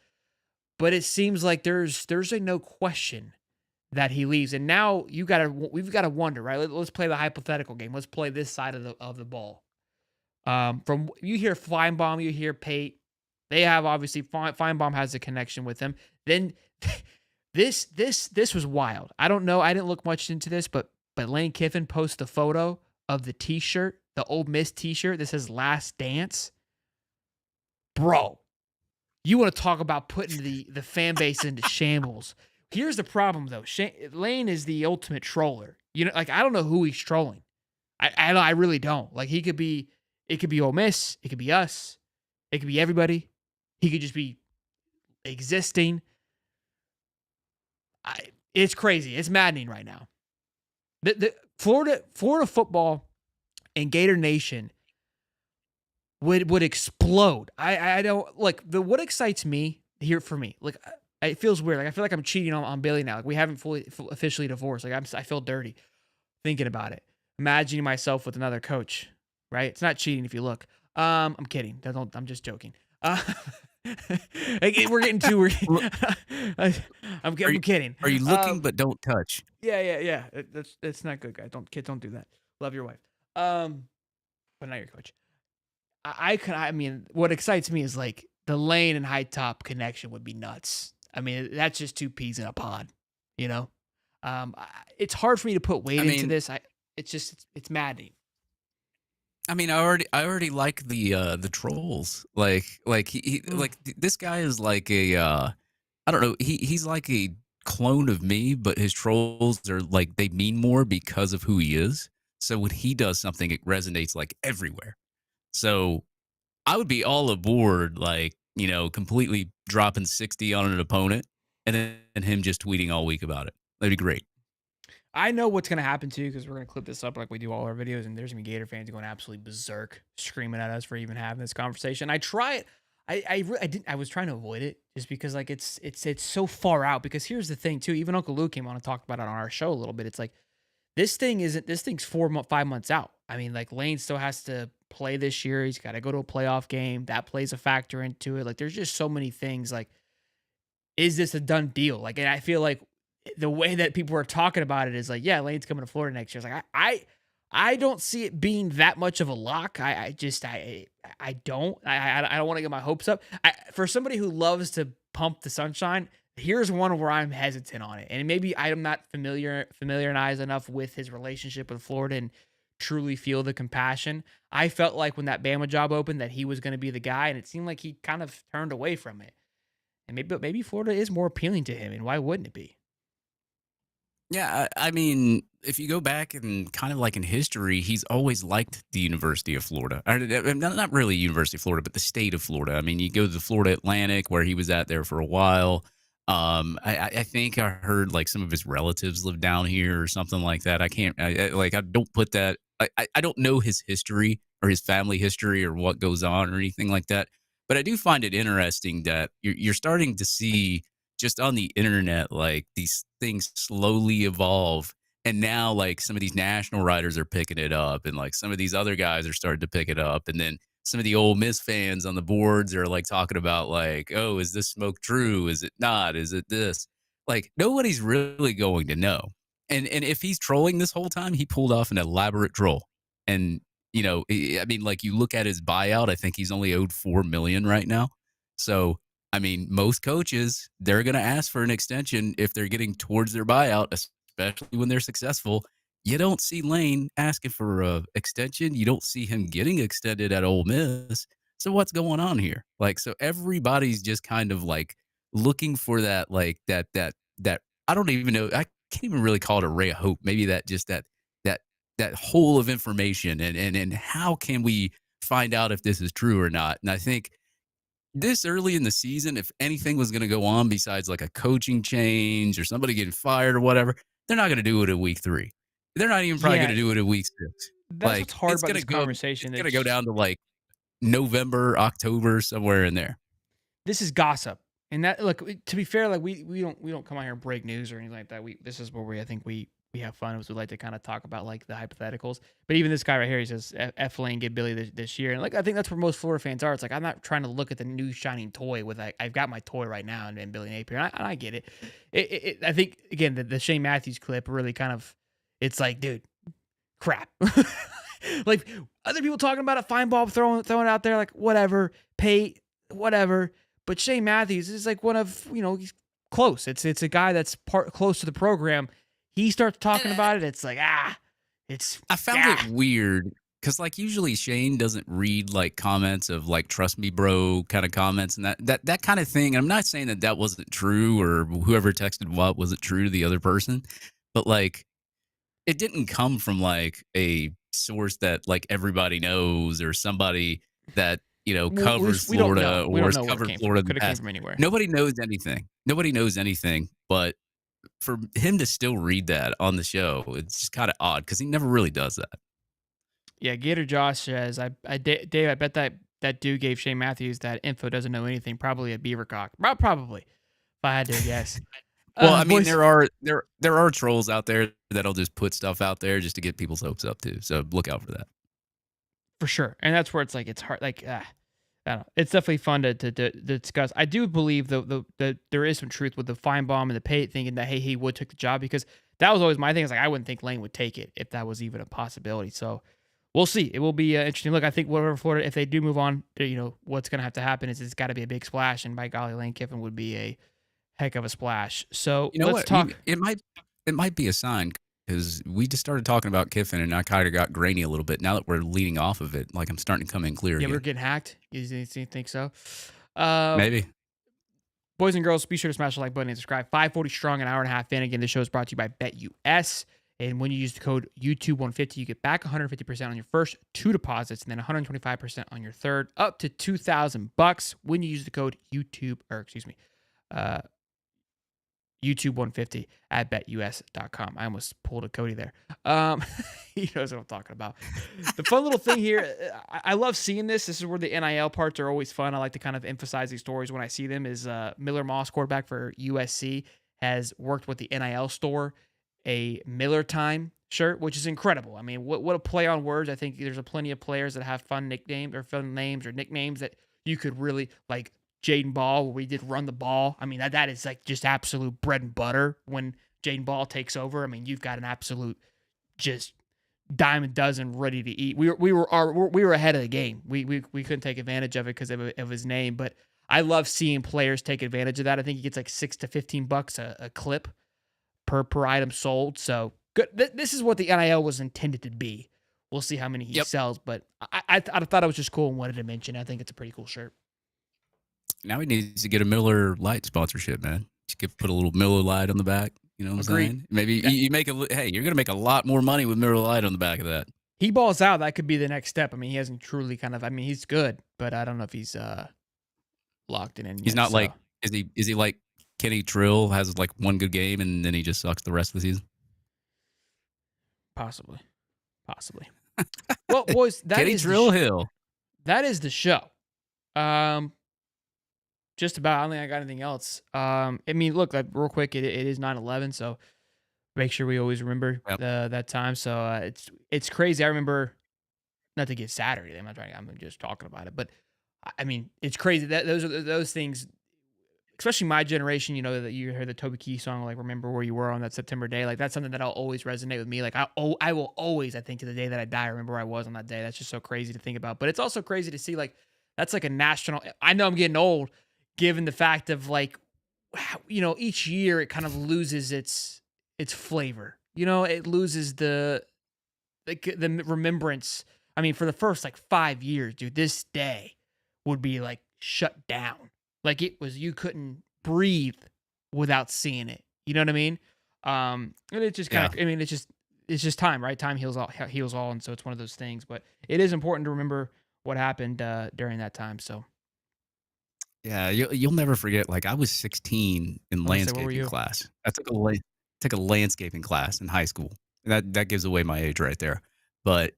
But it seems like there's a no question that he leaves, and now we've got to wonder, right? Let's play the hypothetical game. Let's play this side of the ball. From you hear Feinbaum, you hear Pate. They have, obviously, Feinbaum has a connection with him. Then this was wild. I don't know. I didn't look much into this, but Lane Kiffin posted a photo of the T-shirt, the Ole Miss T-shirt. This says "Last Dance." Bro, you want to talk about putting the fan base into shambles? Here's the problem, though. Lane is the ultimate troller. Like, I don't know who he's trolling. I really don't. Like, it could be Ole Miss, it could be us, it could be everybody. He could just be existing. It's crazy. It's maddening right now. The Florida football and Gator Nation would explode. I don't like what excites me here for me. Like, it feels weird. Like, I feel like I'm cheating on Bailey now. Like, we haven't officially divorced. Like, I feel dirty thinking about it. Imagining myself with another coach, right? It's not cheating if you look. I'm kidding. I'm just joking. We're getting too. I'm kidding. Are you looking but don't touch? Yeah. That's not good, guys. Don't do that. Love your wife. But not your coach. I mean, what excites me is, like, the Lane and High Top connection would be nuts. I mean, that's just two peas in a pod, It's hard for me to put weight into this. It's maddening. I mean, I already like the trolls. Like this guy is like a I don't know. He's like a clone of me, but his trolls are like, they mean more because of who he is. So when he does something, it resonates like everywhere. So I would be all aboard, like, completely dropping 60 on an opponent and then him just tweeting all week about it. That'd be great. I know what's going to happen too, because we're going to clip this up like we do all our videos, and there's going to be Gator fans going absolutely berserk, screaming at us for even having this conversation. I try it. I was trying to avoid it just because, like, it's so far out. Because here's the thing too. Even Uncle Luke came on and talked about it on our show a little bit. It's like, this thing's 5 months out. I mean, like, Lane still has to play this year. He's got to go to a playoff game. That plays a factor into it. Like, there's just so many things. Like, is this a done deal? Like, and I feel like the way that people are talking about it is like, yeah, Lane's coming to Florida next year. It's like, I don't see it being that much of a lock. I don't want to get my hopes up. For somebody who loves to pump the sunshine, here's one where I'm hesitant on it. And maybe I'm not familiarized enough with his relationship with Florida and truly feel the compassion. I felt like when that Bama job opened that he was going to be the guy, and it seemed like he kind of turned away from it. And maybe Florida is more appealing to him, and why wouldn't it be? Yeah, I mean, if you go back and kind of like in history, he's always liked the University of Florida. Not really University of Florida, but the state of Florida. I mean, you go to the Florida Atlantic, where he was at there for a while. I think I heard like some of his relatives live down here or something like that. I don't put that. I don't know his history or his family history or what goes on or anything like that. But I do find it interesting that you're starting to see just on the internet, like, these things slowly evolve. And now, like, some of these national writers are picking it up, and like some of these other guys are starting to pick it up. And then some of the Ole Miss fans on the boards are like talking about like, oh, is this smoke true? Is it not? Is it this? Like, nobody's really going to know. And if he's trolling this whole time, he pulled off an elaborate troll. And, I mean, like, you look at his buyout, I think he's only owed $4 million right now. So, I mean, most coaches, they're going to ask for an extension if they're getting towards their buyout, especially when they're successful. you don't see Lane asking for a extension. You don't see him getting extended at Ole Miss. So what's going on here? Like, so everybody's just kind of like looking for that, like that. I don't even know. I can't even really call it a ray of hope. Maybe that that hole of information, and how can we find out if this is true or not? And I think this early in the season, if anything was going to go on besides like a coaching change or somebody getting fired or whatever, they're not going to do it in week 3. They're not even probably going Yeah, to do it in week 6. that's what's Like hard about this it's conversation. going to go It's down to like November, October, somewhere in there. this is gossip, and that look to be fair, like we don't come out here and break news or anything like that. This is where I think we have fun, is we like to kind of talk about like the hypotheticals. But even this guy right here, he says F Lane get Billy this year, and like I think that's where most Florida fans are. It's like I'm not trying to look at the new shining toy with I've got my toy right now and Billy Napier, and I get it. I think again the Shane Matthews clip really kind of, it's like, dude, crap. Like other people talking about it, fine ball throwing it out there, like whatever, pay whatever. But Shane Matthews is like one of, he's close. It's a guy that's close to the program. He starts talking about it. It's like, it's. I found it weird because like usually Shane doesn't read like comments of like trust me bro kind of comments and that kind of thing. I'm not saying that wasn't true or whoever texted what wasn't true to the other person, but like it didn't come from like a source that like everybody knows or somebody that covers We don't Florida know. We or don't has know where it covered came from. Florida in the Could have came past. from anywhere. Nobody knows anything. Nobody knows anything, but for him to still read that on the show, it's just kind of odd because he never really does that. Yeah, Gator Josh says, Dave, I bet that dude gave Shane Matthews that info, doesn't know anything. Probably a beavercock. Probably, if I had to guess. Well, I mean, boys, there are trolls out there that'll just put stuff out there just to get people's hopes up too. So look out for that. for sure, and that's where it's like it's hard. Like, I don't know. It's definitely fun to discuss. I do believe that there is some truth with the Feinbaum and the Pate thinking that hey, he would take the job, because that was always my thing. Is like I wouldn't think Lane would take it if that was even a possibility. So we'll see. It will be interesting. Look, I think whatever Florida, if they do move on, what's going to have to happen is it's got to be a big splash, and by golly, Lane Kiffin would be a heck of a splash. So You know let's what? talk. It might be a sign because we just started talking about Kiffin and I kind of got grainy a little bit. Now that we're leading off of it, like I'm starting to come in clear Yeah, again. we're getting hacked. You think so? Maybe. Boys and girls, be sure to smash the like button and subscribe. 540 strong, an hour and a half in. Again, this show is brought to you by BetUS. And when you use the code YouTube150, you get back 150% on your first 2 deposits, and then 125% on your third, up to $2,000 when you use the code YouTube150 at betus.com. I almost pulled a Cody there. He knows what I'm talking about. The fun little thing here, I love seeing this. This is where the NIL parts are always fun. I like to kind of emphasize these stories when I see them. Is Miller Moss, quarterback for USC, has worked with the NIL store a Miller Time shirt, which is incredible. I mean, what a play on words. I think there's a plenty of players that have fun nicknames or fun names or nicknames that you could really like. Jaden Ball, where we did run the ball. I mean, that is like just absolute bread and butter when Jaden Ball takes over. I mean, you've got an absolute just dime a dozen ready to eat. We were ahead of the game. We couldn't take advantage of it because of his name, but I love seeing players take advantage of that. I think he gets like $6 to $15 a clip per item sold. So good. This is what the NIL was intended to be. We'll see how many he sells, but I thought it was just cool and wanted to mention. I think it's a pretty cool shirt. Now he needs to get a Miller Lite sponsorship, man. Just put a little Miller Lite on the back. You know what I'm saying? Maybe you make you're going to make a lot more money with Miller Lite on the back of that. He balls out. That could be the next step. I mean, he hasn't truly he's good, but I don't know if he's locked in. He's yet, not so. like, is he like Kenny Trill, has like one good game and then he just sucks the rest of the season? Possibly. Well, boys, Kenny Trill Hill. That is the show. Just about. I don't think I got anything else. I mean, look, like, real quick, it is 9/11, so make sure we always remember that time. So it's crazy. I remember, not to get sad or anything. I'm just talking about it, but I mean, it's crazy that those things, especially my generation. You know, that you heard the Toby Keith song, like "Remember Where You Were" on that September day. Like that's something that'll always resonate with me. Like I will always, I think, to the day that I die, remember where I was on that day. That's just so crazy to think about. But it's also crazy to see like that's like a national. I know I'm getting old, given the fact of like, each year it kind of loses its flavor. it loses the remembrance. I mean, for the first like 5 years, dude, this day would be like shut down. Like it was, you couldn't breathe without seeing it. You know what I mean? And it just kind Yeah. of, I mean, it's just time, right? Time heals all. And so it's one of those things, but it is important to remember what happened during that time. So Yeah, you'll never forget, like, I was 16 in I was gonna say, where were landscaping you? class. I took a landscaping class in high school. That gives away my age right there. But,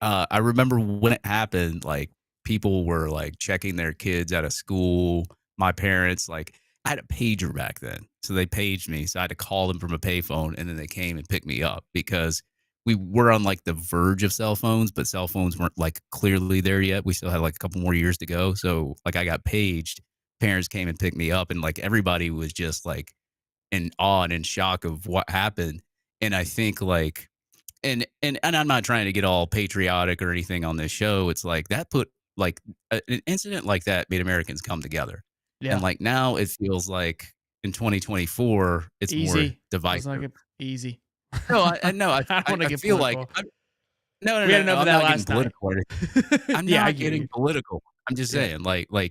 I remember when it happened, like, people were, like, checking their kids out of school. My parents, like I had a pager back then, so they paged me, so I had to call them from a payphone, and then they came and picked me up because we were on, like, the verge of cell phones, but cell phones weren't, like, clearly there yet. We still had, like, a couple more years to go, so, like, I got paged. Parents came and picked me up, and, like, everybody was just, like, in awe and in shock of what happened, and I think, like and I'm not trying to get all patriotic or anything on this show. It's like that put like an incident like that made Americans come together. And Yeah. like now it feels like in 2024 it's more Easy. Feels like divisive. it easy. No, I no, I don't want to I get feel like political. We had no, enough of I'm that not getting last night. political. I'm Yeah, I not get getting you. political. I'm just Yeah, saying,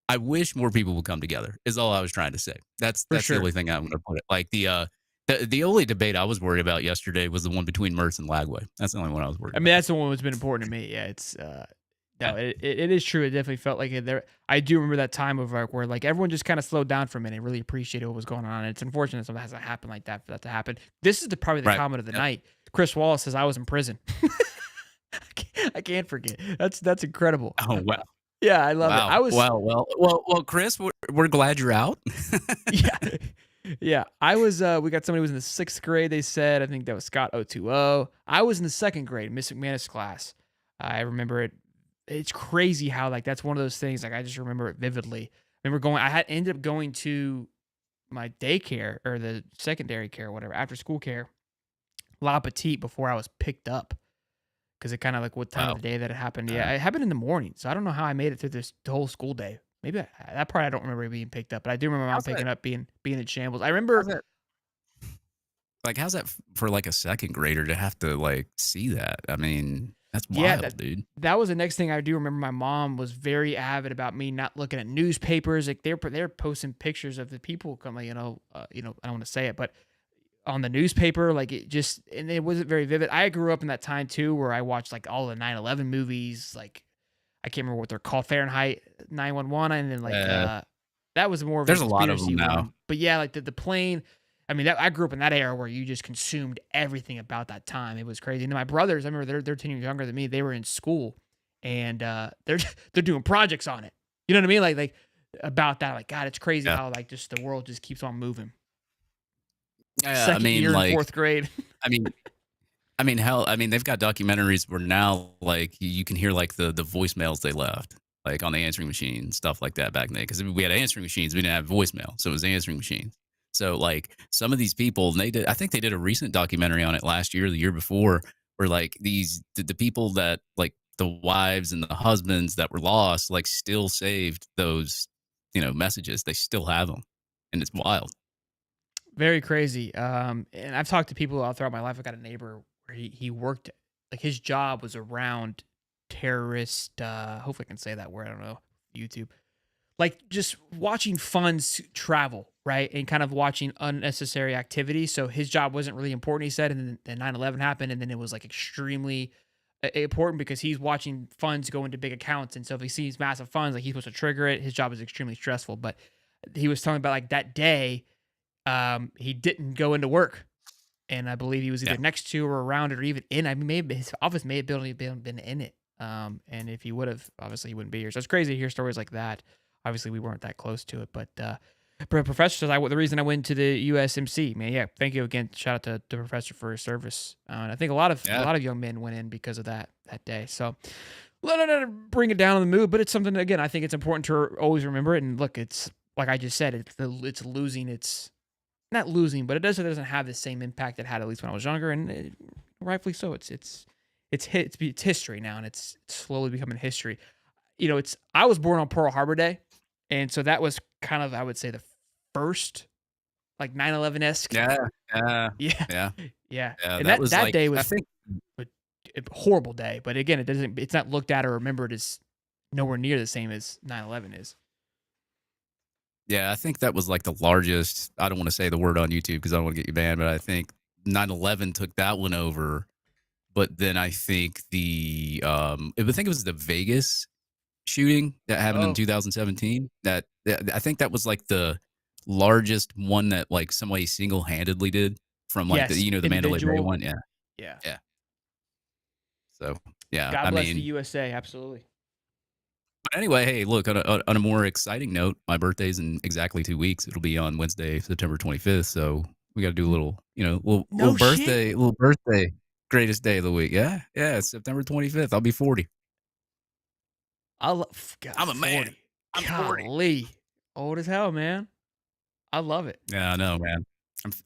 I wish more people would come together. Is all I was trying to say. for That's the sure. only thing I'm going to put it. Like the only debate I was worried about yesterday was the one between Mertz and Lagway. That's the only one I was worried I mean, about. that's the one that's been important to me. Yeah, it's no, Yeah, it is true. It definitely felt like it there. I do remember that time of like where like everyone just kind of slowed down for a minute, really appreciated what was going on. And it's unfortunate something hasn't happened like that for that to happen. This is probably the right. comment of the Yep. night. Chris Wallace says I was in prison. I can't forget. That's incredible. Oh wow, Yeah, I love it. wow, I was wow. Well, Chris, we're glad you're out. yeah. Yeah, I was we got somebody who was in the 6th grade, they said. I think that was Scott 020. I was in the 2nd grade, Miss McManus class. I remember it. It's crazy how like that's one of those things like I just remember it vividly. I remember going I had ended up going to my daycare or the secondary care whatever, after school care, La Petite before I was picked up because it kind of like what time of Wow. the day that it happened. Yeah, Uh, it happened in the morning. So I don't know how I made it through this the whole school day. Maybe that part I don't remember being picked up, but I do remember my mom how's that? picking up being in shambles. I How's remember that? How's that for like a second grader to have to like see that? I mean, that's yeah, wild, dude. that was the next thing I do remember. My mom was very avid about me not looking at newspapers. Like they're posting pictures of the people coming, I don't want to say it, but on the newspaper, like it just and it wasn't very vivid. I grew up in that time too where I watched like all the 9/11 movies, like I can't remember what they're called, Fahrenheit 9/11, and then like Uh, that was more of a there's a lot of them conspiracy now. one. But yeah, like the plane. I mean, I grew up in that era where you just consumed everything about that time. It was crazy. And my brothers, I remember they're 10 years younger than me. They were in school, and they're they're doing projects on it. You know what I mean? Like about that. Like God, it's crazy Yeah. how like just the world just keeps on moving. Yeah, I Second mean, year in like, 4th grade. I mean, hell, I mean, they've got documentaries where now, like, you can hear like the voicemails they left, like on the answering machine, stuff like that back then. Because we had answering machines, we didn't have voicemail, so it was answering machines. So, like, some of these people, and they did. I think they did a recent documentary on it last year, or the year before, where like the people that like the wives and the husbands that were lost, like, still saved those, messages. They still have them, and it's wild. Very crazy. And I've talked to people all throughout my life. I got a neighbor where he worked, like his job was around terrorist. Hopefully, I can say that word. I don't know. YouTube. Like just watching funds travel, right? And kind of watching unnecessary activity. So his job wasn't really important, he said. And then 9/11 happened. And then it was like extremely important because he's watching funds go into big accounts. And so if he sees massive funds, like he's supposed to trigger it. His job is extremely stressful. But he was telling me about like that day he didn't go into work, and I believe he was either Yeah, next to or around it or even in. I mean, maybe his office may have been in it. And if he would have, obviously he wouldn't be here. So it's crazy to hear stories like that. Obviously, we weren't that close to it, but professor says the reason I went to the USMC, man. Yeah, thank you again. Shout out to the professor for his service. And I think a yeah, lot of young men went in because of that day. So let it bring it down on the mood, but it's something again. I think it's important to always remember it. And look, it's like I just said, it's losing its not losing, but it doesn't have the same impact it had at least when I was younger, and rightfully so. It's history now, and it's slowly becoming history. I was born on Pearl Harbor Day, and so that was kind of I would say the first like 9/11-esque. Yeah, yeah, Yeah, yeah, yeah. yeah. And That was that like, day I was think, a horrible day. But again, it's not looked at or remembered as nowhere near the same as 9/11 is. yeah, I think that was like the largest. I don't want to say the word on YouTube because I don't want to get you banned, but I think 9/11 took that one over. But then I think I think it was the Vegas shooting that happened in Oh, 2017. I think that was like the largest one that like somebody single handedly did from like yes, the Mandalay Bay individual. one. Yeah, Yeah. yeah. So yeah, God I bless the mean, USA. Absolutely. but anyway, hey, look, on a more exciting note, my birthday's in exactly 2 weeks. It'll be on Wednesday, September 25th. So we got to do a little, No shit. little birthday, greatest day of the week. Yeah, yeah, it's September 25th. I'll be 40. God, I'm a man. 40. I'm 40. Golly. Old as hell, man. I love it. Yeah, I know, man.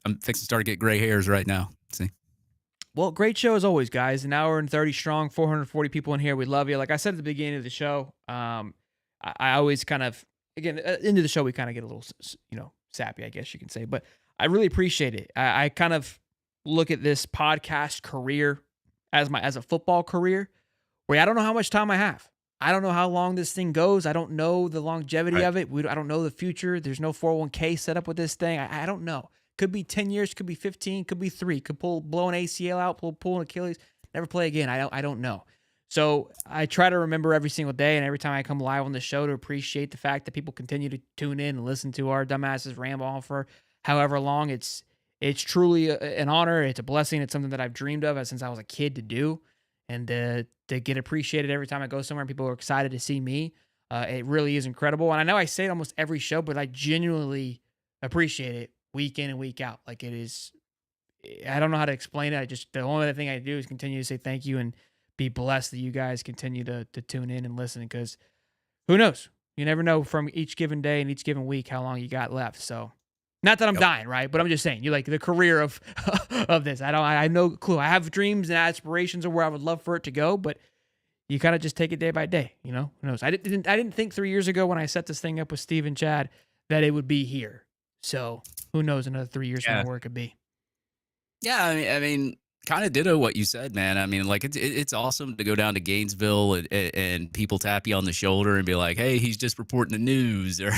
I'm fixing to start to get gray hairs right now. See, Well, great show as always, guys. An hour and 30 strong, 440 people in here. We love you. Like I said at the beginning of the show, I always kind of, again, into the show, we kind of get a little, sappy, I guess you can say. But I really appreciate it. I kind of look at this podcast career as a football career where I don't know how much time I have. I don't know how long this thing goes. I don't know the longevity right? of it. I don't know the future. There's no 401k set up with this thing. I don't know. Could be 10 years, could be 15, could be 3. Could blow an ACL out, pull an Achilles, never play again. I don't know. So I try to remember every single day and every time I come live on the show to appreciate the fact that people continue to tune in and listen to our dumbasses ramble on for however long. It's truly an honor. It's a blessing. It's something that I've dreamed of since I was a kid to do. And to get appreciated every time I go somewhere and people are excited to see me. It really is incredible. And I know I say it almost every show, but I genuinely appreciate it week in and week out. Like it is, I don't know how to explain it. The only other thing I do is continue to say thank you and be blessed that you guys continue to tune in and listen because who knows? You never know from each given day and each given week how long you got left. So not that I'm Yep. dying, right? But I'm just saying, you like the career of of this. I have no clue. I have dreams and aspirations of where I would love for it to go, but you kind of just take it day by day. Who knows? I didn't think 3 years ago when I set this thing up with Steve and Chad that it would be here. So who knows another 3 years from Yeah, now where it could be. yeah. I mean, kind of ditto what you said, man. I mean, like it's awesome to go down to Gainesville and people tap you on the shoulder and be like, "Hey, he's just reporting the news," or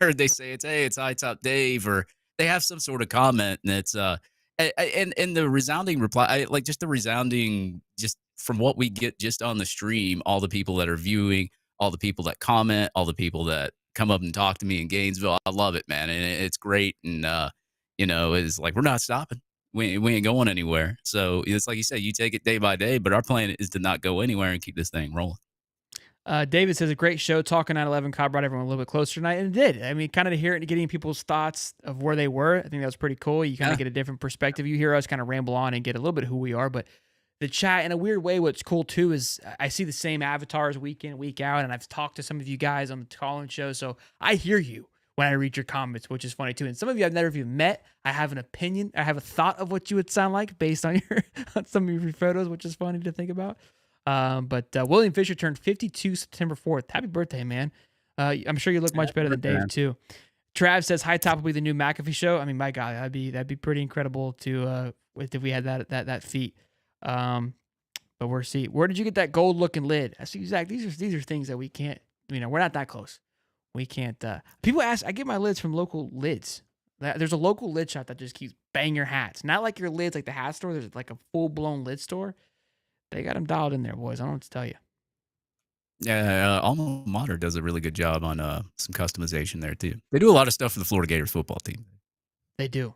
or they say it's High Top Dave, or they have some sort of comment, and it's and the resounding reply, like just the resounding, just from what we get just on the stream, all the people that are viewing, all the people that comment, all the people that come up and talk to me in Gainesville. I love it, man, and it's great, and it's like we're not stopping. We ain't going anywhere. So it's like you said, you take it day by day, but our plan is to not go anywhere and keep this thing rolling. David says a great show. Talking 9/11 Cobb brought everyone a little bit closer tonight, and it did. I mean, kind of to hear it and getting people's thoughts of where they were. I think that was pretty cool. You kind Yeah. of get a different perspective. You hear us kind of ramble on and get a little bit of who we are, but the chat in a weird way. What's cool too is I see the same avatars week in week out, and I've talked to some of you guys on the call-in show, so I hear you when I read your comments, which is funny too. And some of you I've never even met. I have an opinion. I have a thought of what you would sound like based on on some of your photos, which is funny to think about. But William Fisher turned 52 September 4th. Happy birthday, man. I'm sure you look much better than Birthday, Dave man. too. Trav says High Top will be the new McAfee show. I mean, my God, that'd be pretty incredible to if we had that feat. But we'll see. Where did you get that gold looking lid? I see, Zach. These are things that we can't. We're not that close. We can't. People ask. I get my lids from local lids. There's a local lid shop that just keeps bang your hats. Not like your lids like the hat store. There's like a full blown lid store. They got them dialed in there, boys. I don't know what to tell you. Yeah, Alma Mater does a really good job on some customization there too. They do a lot of stuff for the Florida Gators football team. They do.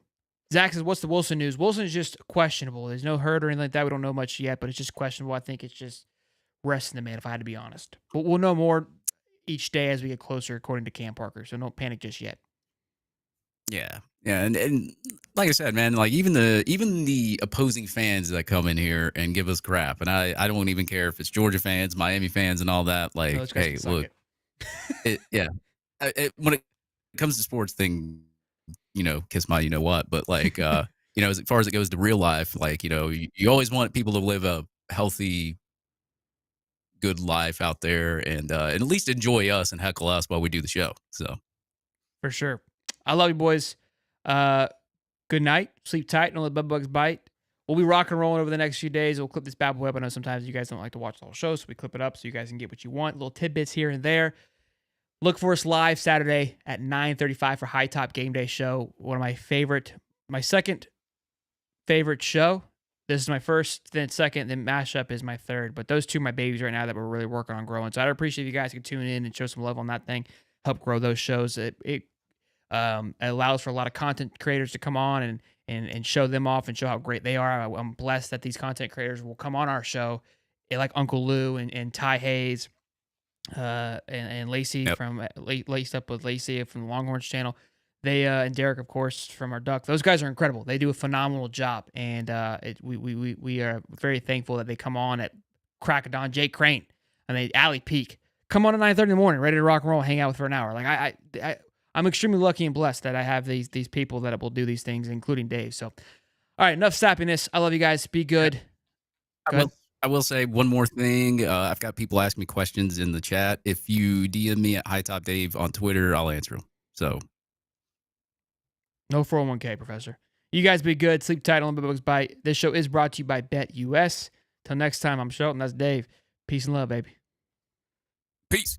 Zach says, what's the Wilson news? Wilson is just questionable. There's no hurt or anything like that. We don't know much yet, but it's just questionable. I think it's just resting the man, if I had to be honest. But we'll know more each day as we get closer, according to Cam Parker. So don't panic just yet. Yeah, yeah, and like I said, man, like even the opposing fans that come in here and give us crap, and I don't even care if it's Georgia fans, Miami fans, and all that. Like, Those guys hey, can suck look, yeah, when it comes to sports thing, kiss my what, but like, as far as it goes to real life, like, you always want people to live a healthy, good life out there, and at least enjoy us and heckle us while we do the show. So For sure. I love you, boys. good night. Sleep tight. Don't let bed bugs bite. We'll be rock and rolling over the next few days. We'll clip this bad boy up. I know sometimes you guys don't like to watch the whole show, so we clip it up so you guys can get what you want. Little tidbits here and there. Look for us live Saturday at 9:35 for High Top Game Day Show. One of my second favorite show. This is my first, then second, then Mashup is my third. But those two are my babies right now that we're really working on growing. So I'd appreciate if you guys could tune in and show some love on that thing. Help grow those shows. It allows for a lot of content creators to come on and show them off and show how great they are. I'm blessed that these content creators will come on our show, like Uncle Lou and Ty Hayes, and Lacey from Laced Up with Lacey from the Longhorns channel. They and Derek, of course, from our Duck. Those guys are incredible. They do a phenomenal job, and we are very thankful that they come on at crack of dawn. Jake Crane, Allie Peak, come on at 9:30 in the morning, ready to rock and roll, hang out with for an hour. Like I'm extremely lucky and blessed that I have these people that will do these things, including Dave. So, all right, enough sappiness. I love you guys. Be good. I will say one more thing. I've got people ask me questions in the chat. If you DM me at High Top Dave on Twitter, I'll answer them. So, no 401k, Professor. You guys be good. Sleep tight. Don't let bugs bite. This show is brought to you by BetUS. Till next time, I'm Shelton. That's Dave. Peace and love, baby. Peace.